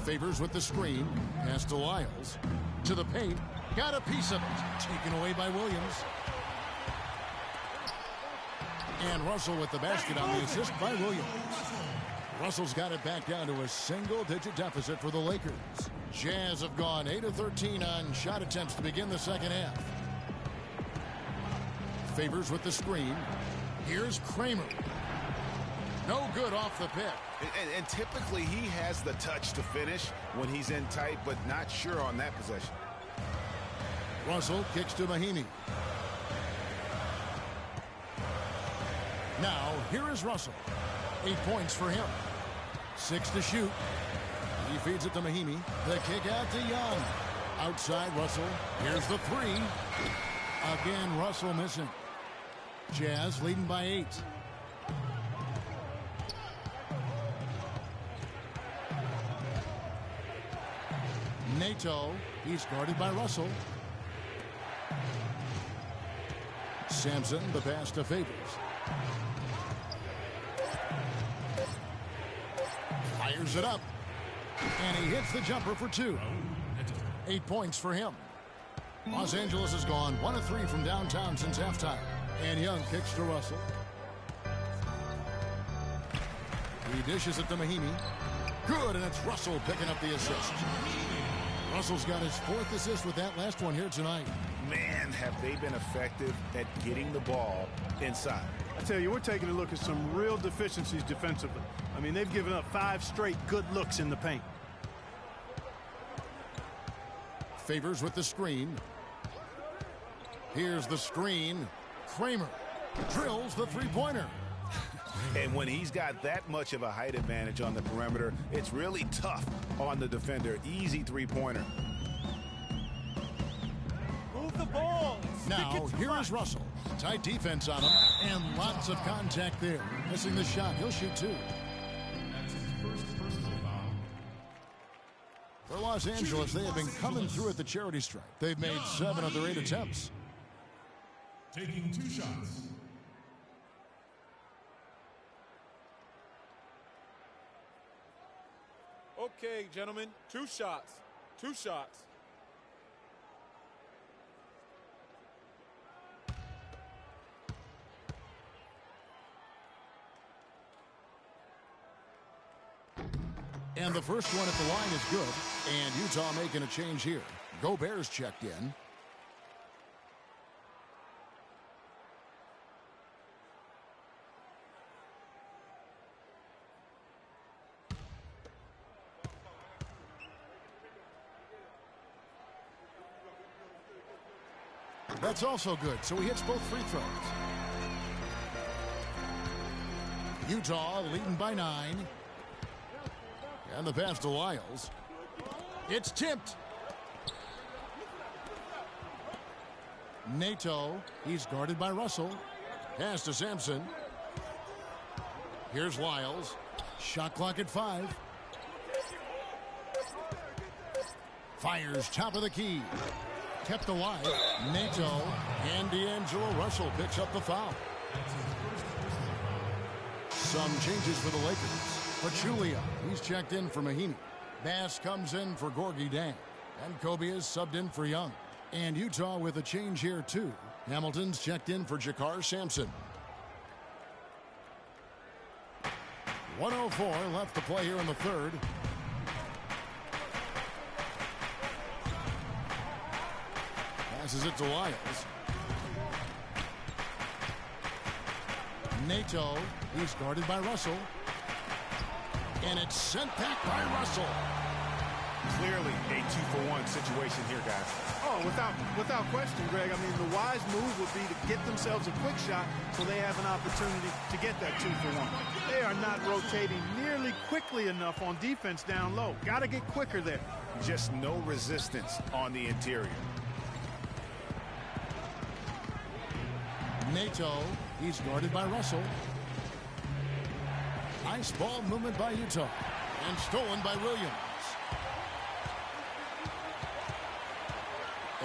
Favors with the screen. Pass to Lyles. To the paint. Got a piece of it. Taken away by Williams. And Russell with the basket on the assist by Williams. Russell's got it back down to a single-digit deficit for the Lakers. Jazz have gone 8 of 13 on shot attempts to begin the second half. Favors with the screen. Here's Kramer. No good off the pick. And typically he has the touch to finish when he's in tight, but not sure on that possession. Russell kicks to Mahinmi. Now, here is Russell. 8 points for him. 6 to shoot. He feeds it to Mahinmi. The kick out to Young. Outside Russell. Here's the three. Again, Russell missing. Jazz leading by 8. Nato. He's guarded by Russell. Sampson, the pass to Favors. Fires it up. And he hits the jumper for 2. 8 points for him. Los Angeles has gone 1 of 3 from downtown since halftime. And Young kicks to Russell. He dishes it to Mahinmi. Good, and it's Russell picking up the assist. Russell's got his 4th assist with that last one here tonight. Man, have they been effective at getting the ball inside. I tell you, we're taking a look at some real deficiencies defensively. I mean, they've given up 5 straight good looks in the paint. Favors with the screen. Here's the screen. Kramer drills the three-pointer. And when he's got that much of a height advantage on the perimeter, it's really tough on the defender. Easy three-pointer. Move the ball. Now, here is Russell. Tight defense on him, and lots of contact there. Missing the shot. He'll shoot 2. That's his first personal foul. For Los Angeles, they have been coming through at the charity stripe. They've made 7 of their 8 attempts. Taking 2 shots. Okay, gentlemen, 2 shots. 2 shots. And the first one at the line is good. And Utah making a change here. Gobert's checked in. That's also good, so he hits both free throws. Utah leading by 9. And the pass to Lyles. It's tipped. Nato, he's guarded by Russell. Pass to Sampson. Here's Lyles. Shot clock at 5. Fires top of the key. Kept alive. Nato and D'Angelo Russell picks up the foul. Some changes for the Lakers. Pachulia, he's checked in for Mahinmi. Bass comes in for Gorgui Dieng. And Kobe is subbed in for Young. And Utah with a change here too. Hamilton's checked in for Jakar Sampson. 1:04 left to play here in the third. Passes it to Lyles. Nato, he's guarded by Russell. And it's sent back by Russell. Clearly a 2-for-1 situation here, guys. Oh, without question, Greg. I mean, the wise move would be to get themselves a quick shot so they have an opportunity to get that 2-for-1. They are not rotating nearly really quickly enough on defense down low. Got to get quicker there. Just no resistance on the interior. Nato, he's guarded by Russell. Nice ball movement by Utah. And stolen by Williams.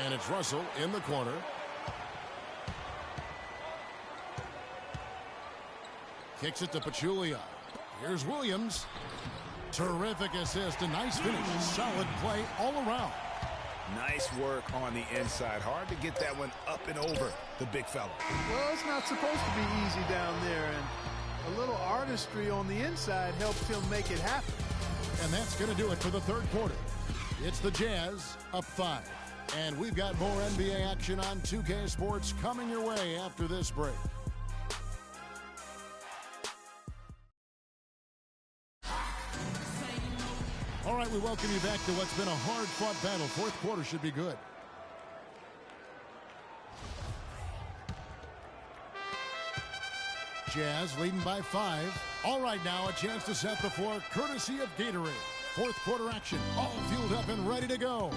And it's Russell in the corner. Kicks it to Pachulia. Here's Williams. Terrific assist. A nice finish. Solid play all around. Nice work on the inside. Hard to get that one up and over the big fella. Well, it's not supposed to be easy down there, and a little artistry on the inside helped him make it happen. And that's going to do it for the third quarter. It's the Jazz up 5. And we've got more NBA action on 2K Sports coming your way after this break. All right, we welcome you back to what's been a hard-fought battle. Fourth quarter should be good. Jazz leading by 5. All right, now a chance to set the floor courtesy of Gatorade. Fourth quarter action, all fueled up and ready to go.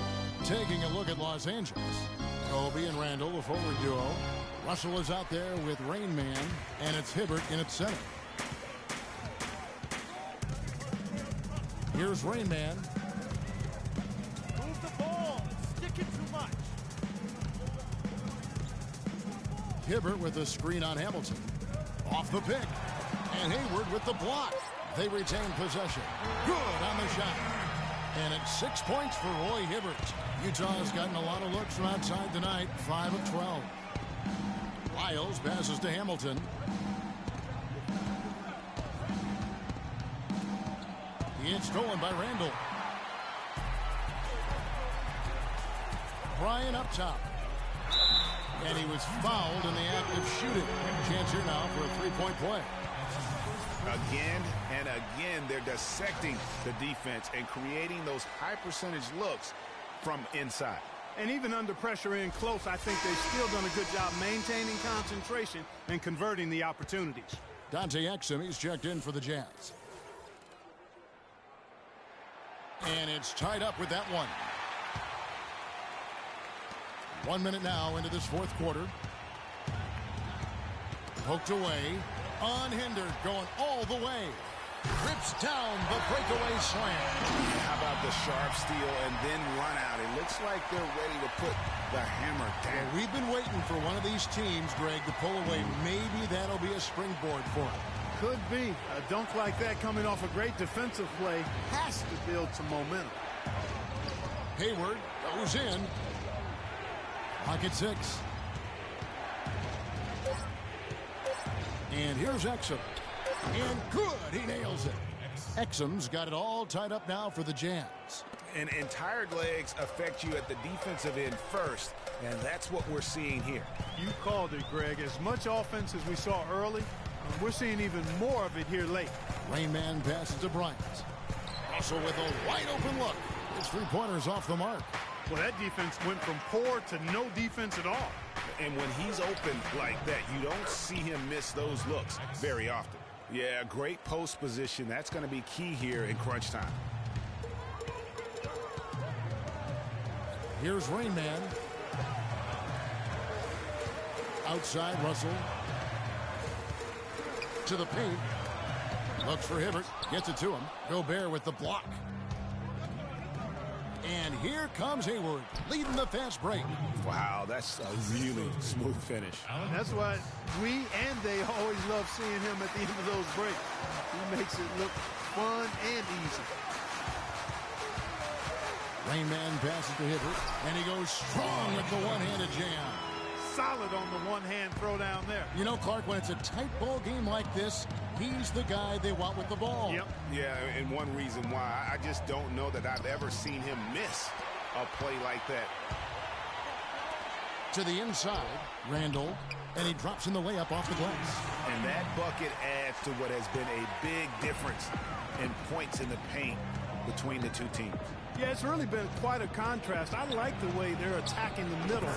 Taking a look at Los Angeles. Kobe and Randall, the forward duo. Russell is out there with Rain Man, and it's Hibbert in at center. Here's Rain Man. Move the ball. Stick it too much. Hibbert with a screen on Hamilton. Off the pick. And Hayward with the block. They retain possession. Good on the shot. And it's 6 points for Roy Hibbert. Utah has gotten a lot of looks from outside tonight. 5 of 12. Lyles passes to Hamilton. It's stolen by Randall. Bryant up top. And he was fouled in the act of shooting. Chance here now for a three-point play. Again and again, they're dissecting the defense and creating those high-percentage looks from inside. And even under pressure in close, I think they've still done a good job maintaining concentration and converting the opportunities. Dante Exum, he's checked in for the Jazz. And it's tied up with that one. 1 minute now into this fourth quarter. Poked away. Unhindered, going all the way. Rips down the breakaway slam. How about the sharp steal and then run out? It looks like they're ready to put the hammer down. Well, we've been waiting for one of these teams, Greg, to pull away. Maybe that'll be a springboard for them. Could be. A dunk like that coming off a great defensive play has to build some momentum. Hayward goes in. Pocket 6. And here's Exum. And good, he nails it. Exum's got it all tied up now for the Jazz. And tired legs affect you at the defensive end first, and that's what we're seeing here. You called it, Greg. As much offense as we saw early, we're seeing even more of it here late. Rain Man passes to Bryant. Russell with a wide open look. His three-pointers off the mark. Well, that defense went from poor to no defense at all. And when he's open like that, you don't see him miss those looks very often. Yeah, great post position. That's going to be key here in crunch time. Here's Rain Man. Outside, Russell. To the paint. Looks for Hibbert. Gets it to him. Gobert with the block. And here comes Hayward, leading the fast break. Wow, that's a really smooth finish. That's why we and they always love seeing him at the end of those breaks. He makes it look fun and easy. Rain Man passes to Hibbert, and he goes strong with the one-handed jam. Solid on the one-hand throw down there. You know, Clark, when it's a tight ball game like this, he's the guy they want with the ball. Yep. Yeah, and one reason why, I just don't know that I've ever seen him miss a play like that. To the inside, Randall, and he drops in the layup off the glass. And that bucket adds to what has been a big difference in points in the paint between the two teams. Yeah, it's really been quite a contrast. I like the way they're attacking the middle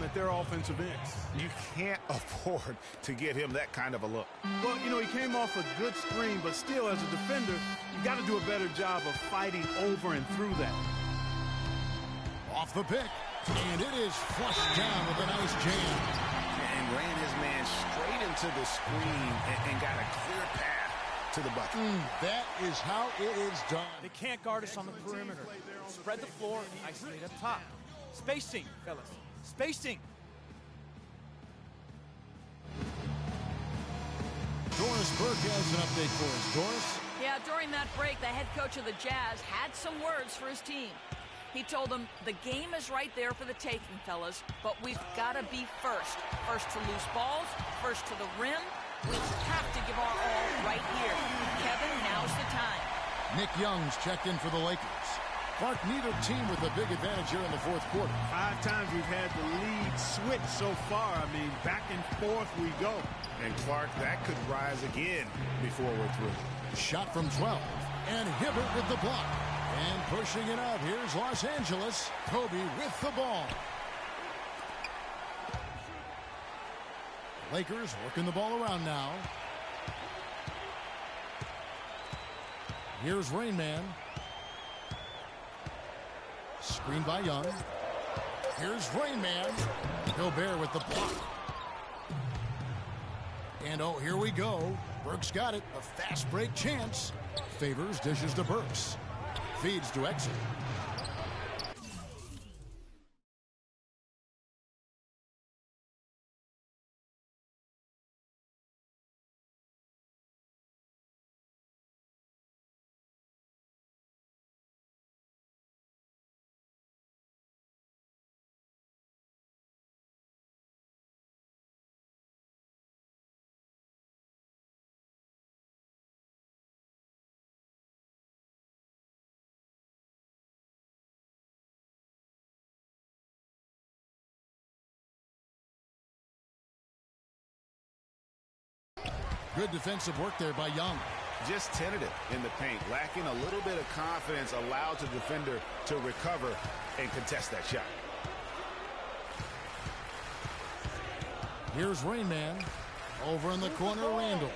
at their offensive ends. You can't afford to get him that kind of a look. Well, you know, he came off a good screen, but still, as a defender, you got to do a better job of fighting over and through that. Off the pick, and it is flushed down with a nice jam. And ran his man straight into the screen and got a clear path to the bucket. That is how it is done. They can't guard us on the perimeter. Spread the floor and isolate up top. Spacing, fellas. Spacing. Doris Burke has an update for us. Doris? Yeah, during that break, the head coach of the Jazz had some words for his team. He told them, the game is right there for the taking, fellas, but we've got to be first. First to loose balls, first to the rim. We have to give our all right here. Kevin, now's the time. Nick Young's checked in for the Lakers. Clark, neither team with a big advantage here in the fourth quarter. 5 times we've had the lead switch so far. I mean, back and forth we go. And Clark, that could rise again before we're through. Shot from 12. And Hibbert with the block. And pushing it up, here's Los Angeles. Kobe with the ball. Lakers working the ball around now. Here's Rain Man. Screened by Young. Here's Rain Man. Gobert with the block. And oh, here we go. Burks got it. A fast break chance. Favors dishes to Burks. Feeds to Exum. Good defensive work there by Young. Just tentative in the paint, lacking a little bit of confidence, allows the defender to recover and contest that shot. Here's Rain Man. Over in the corner, Randall.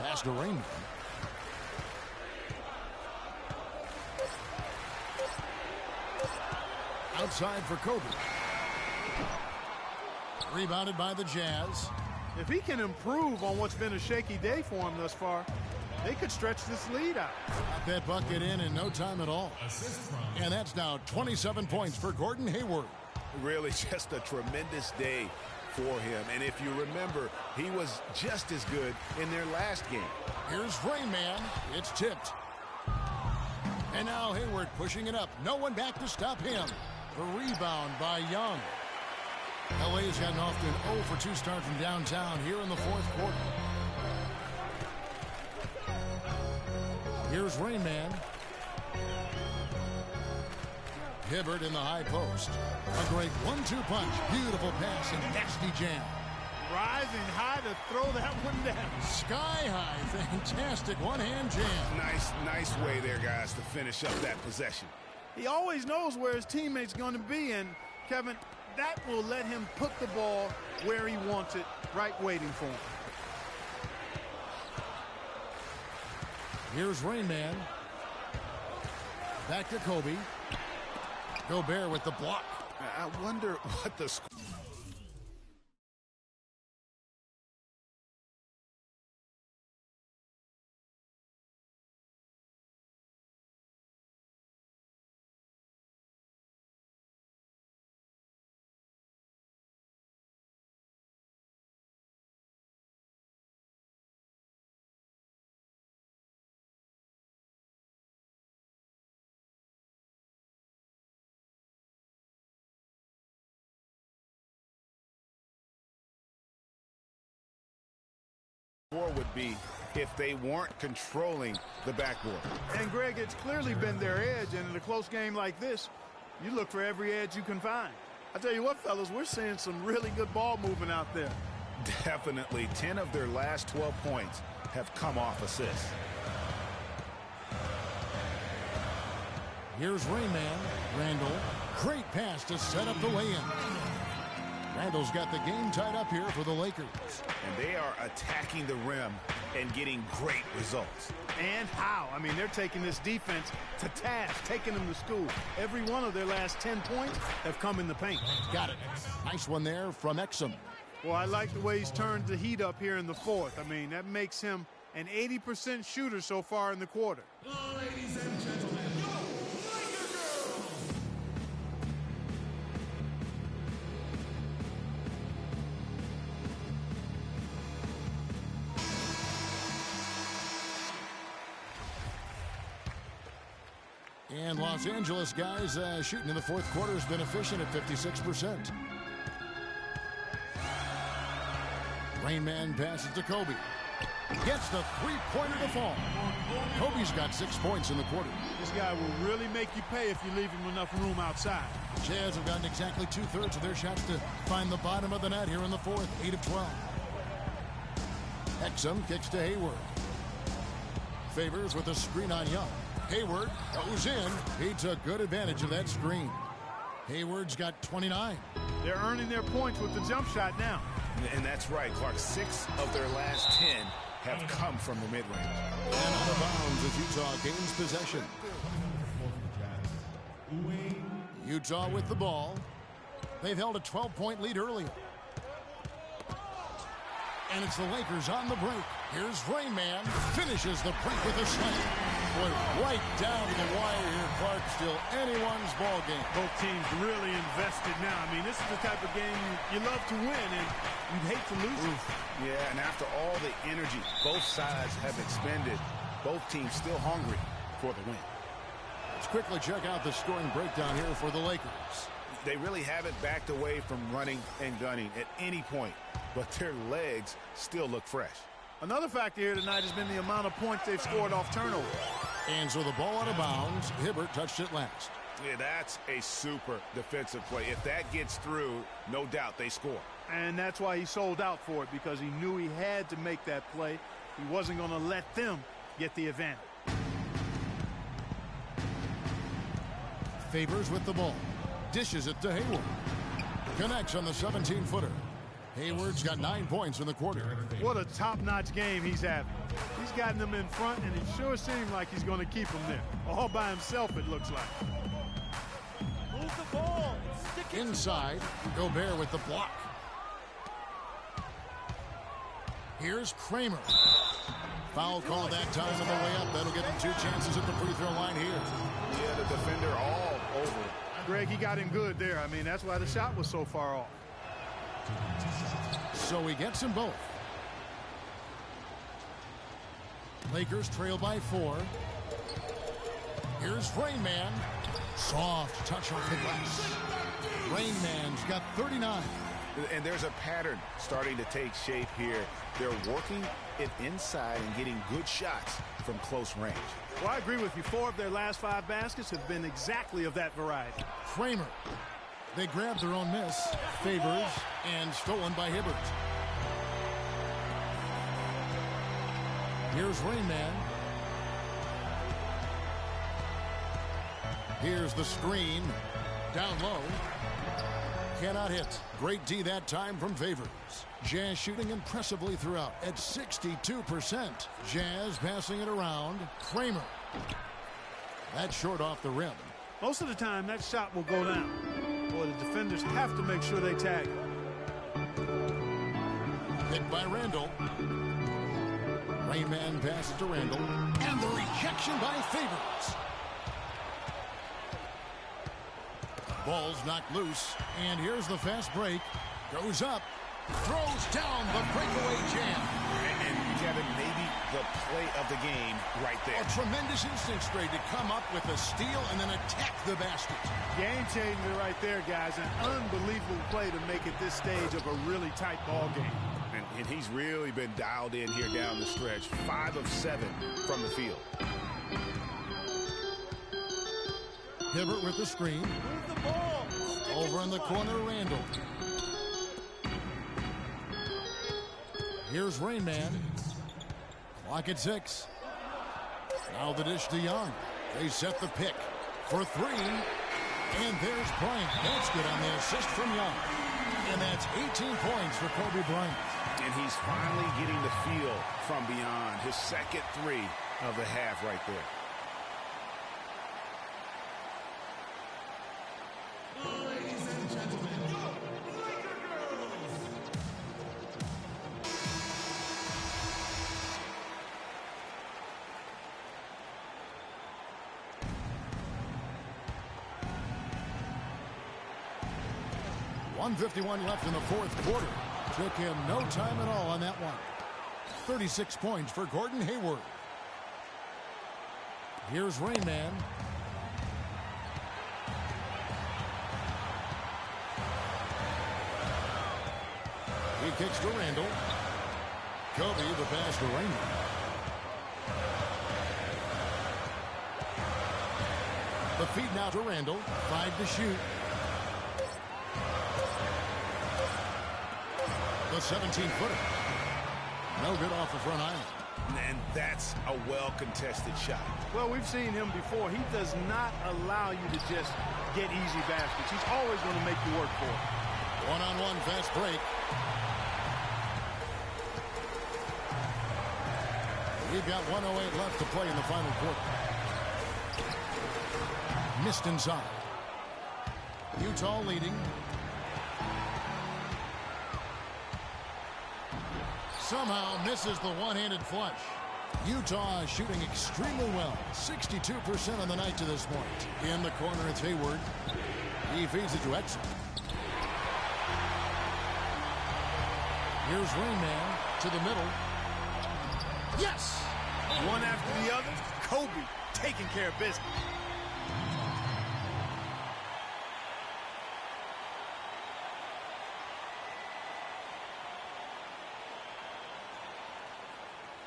Pass to Rain Man. Outside for Kobe. Rebounded by the Jazz. If he can improve on what's been a shaky day for him thus far, they could stretch this lead out. Got that bucket in no time at all. And that's now 27 points for Gordon Hayward. Really just a tremendous day for him. And if you remember, he was just as good in their last game. Here's Rain Man. It's tipped. And now Hayward pushing it up. No one back to stop him. The rebound by Young. LA's gotten off to an 0 for 2 start from downtown here in the fourth quarter. Here's Rain Man. Hibbert in the high post. A great 1-2 punch. Beautiful pass and nasty jam. Rising high to throw that one down. Sky high. Fantastic one-hand jam. Nice way there, guys, to finish up that possession. He always knows where his teammate's going to be, and Kevin, that will let him put the ball where he wants it, right waiting for him. Here's Rain Man. Back to Kobe. Gobert with the block. I wonder what the score. Would be if they weren't controlling the backboard. And Greg, it's clearly been their edge, and in a close game like this, you look for every edge you can find. I tell you what, fellas, we're seeing some really good ball movement out there. Definitely. 10 of their last 12 points have come off assists. Here's Rain Man. Randall. Great pass to set up the lay-in. Randall's got the game tied up here for the Lakers. And they are attacking the rim and getting great results. And how? I mean, they're taking this defense to task, taking them to school. Every one of their last 10 points have come in the paint. Got it. Nice one there from Exum. Well, I like the way he's turned the heat up here in the fourth. I mean, that makes him an 80% shooter so far in the quarter. Ladies and gentlemen, Laker girls. And Los Angeles guys shooting in the fourth quarter has been efficient at 56%. Rain Man passes to Kobe. Gets the three-pointer to fall. Kobe's got 6 points in the quarter. This guy will really make you pay if you leave him enough room outside. Jazz have gotten exactly 2/3 of their shots to find the bottom of the net here in the fourth. 8 of 12. Exum kicks to Hayward. Favors with a screen on Young. Hayward goes in. He took good advantage of that screen. Hayward's got 29. They're earning their points with the jump shot now. And that's right, Clark. 6 of their last 10 have come from the mid-range. And out of bounds as Utah gains possession. Utah with the ball. They've held a 12-point lead earlier. And it's the Lakers on the break. Here's Rain Man. Finishes the break with a slam. Boy, right down to the wire here, Clark. Still anyone's ball game. Both teams really invested now. I mean, this is the type of game you love to win, and you'd hate to lose it. Yeah, and after all the energy both sides have expended, both teams still hungry for the win. Let's quickly check out the scoring breakdown here for the Lakers. They really haven't backed away from running and gunning at any point, but their legs still look fresh. Another factor here tonight has been the amount of points they've scored off turnover. And so the ball out of bounds. Hibbert touched it last. Yeah, that's a super defensive play. If that gets through, no doubt they score. And that's why he sold out for it, because he knew he had to make that play. He wasn't going to let them get the advantage. Favors with the ball. Dishes it to Hayward. Connects on the 17-footer. Hayward's got 9 points in the quarter. What a top-notch game he's having. He's gotten them in front, and it sure seems like he's going to keep them there. All by himself, it looks like. Move the ball. Stick it inside. Gobert with the block. Here's Kramer. Foul call that time on the way up. That'll get him 2 chances at the free throw line here. Yeah, the defender all over. Greg, he got him good there. I mean, that's why the shot was so far off. So he gets them both. Lakers trail by 4. Here's Rain Man. Soft touch off the glass. Rain Man's got 39. And there's a pattern starting to take shape here. They're working it inside and getting good shots from close range. Well, I agree with you. 4 of their last 5 baskets have been exactly of that variety. Kramer. They grabbed their own miss. Favors and stolen by Hibbert. Here's Rain Man. Here's the screen. Down low. Cannot hit. Great D that time from Favors. Jazz shooting impressively throughout at 62%. Jazz passing it around. Kramer. That's short off the rim. Most of the time, that shot will go down. Boy, the defenders have to make sure they tag it. Hit by Randall. Rain Man passes to Randall. And the rejection by Favors. Ball's knocked loose. And here's the fast break. Goes up. Throws down the breakaway jam. And Kevin, maybe the play of the game right there. A tremendous instinct grade to come up with a steal and then attack the basket. Game changer right there, guys. An unbelievable play to make it this stage of a really tight ball game. And he's really been dialed in here down the stretch. 5 of 7 from the field. Hibbert with the screen. Move the ball. Over in the corner, Randall. Here's Rain Man. Clock at 6. Now the dish to Young. They set the pick for 3. And there's Bryant. That's good on the assist from Young. And that's 18 points for Kobe Bryant. And he's finally getting the feel from beyond. His second three of the half right there. Ladies and gentlemen, your Laker girls. .151 left in the fourth quarter. Took him no time at all on that one. 36 points for Gordon Hayward. Here's Rain Man. He kicks to Randall. Kobe the pass to Raymond. The feed now to Randall. 5 to shoot. The 17-footer. No good off the front island. And that's a well-contested shot. Well, we've seen him before. He does not allow you to just get easy baskets. He's always going to make you work for it. One-on-one fast break. We've got 1:08 left to play in the final quarter. Missed inside. Utah leading. Somehow misses the one-handed flush. Utah is shooting extremely well. 62% on the night to this point. In the corner, it's Hayward. He feeds it to Exum. Here's Rain Man to the middle. Yes! One after the other, Kobe taking care of business.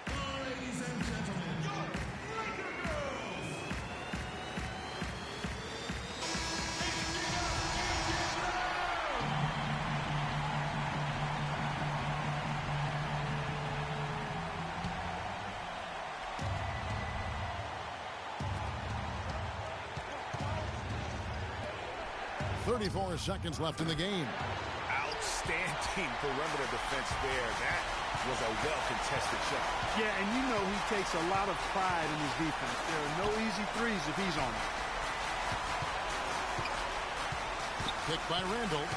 Ladies and gentlemen, your Laker girls. .34 seconds left in the game. Outstanding perimeter defense there. That was a well-contested shot. Yeah, and you know he takes a lot of pride in his defense. There are no easy threes if he's on it. Kick by Randall.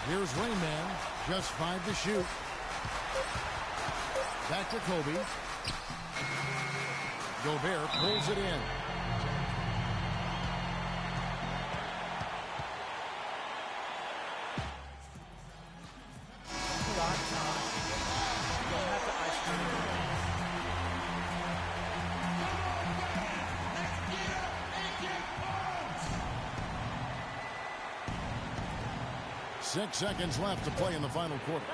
Here's Rain Man. Just 5 to shoot. Back to Kobe. Gobert pulls it in. Six seconds left to play in the final quarter.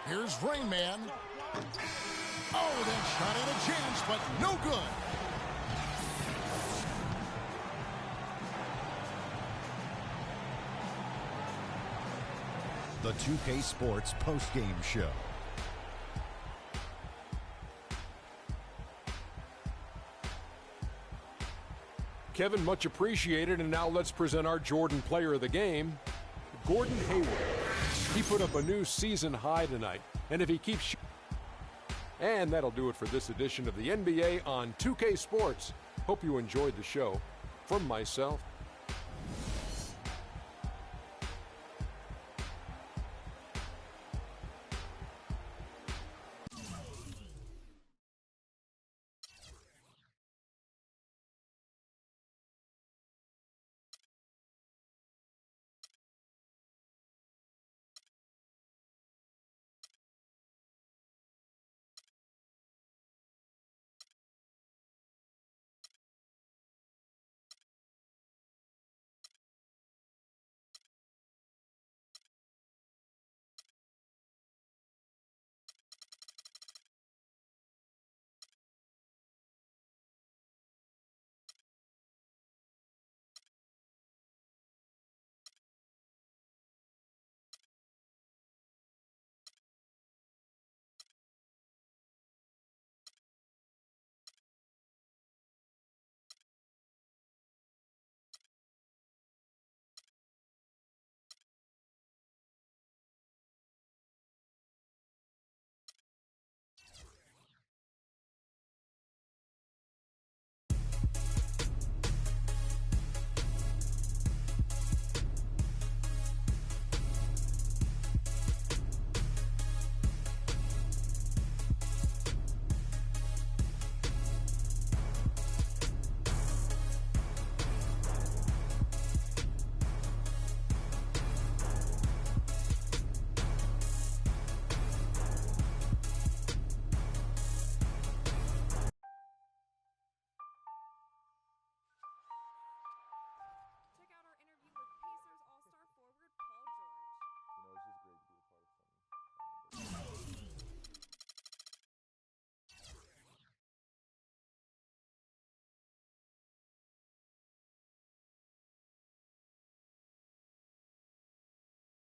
Here's Rain Man. Oh, that shot had a chance, but no good. The 2K Sports postgame show. Kevin, much appreciated. And now let's present our Jordan player of the game, Gordon Hayward. He put up a new season high tonight. And if he keeps... And that'll do it for this edition of the NBA on 2K Sports. Hope you enjoyed the show. From myself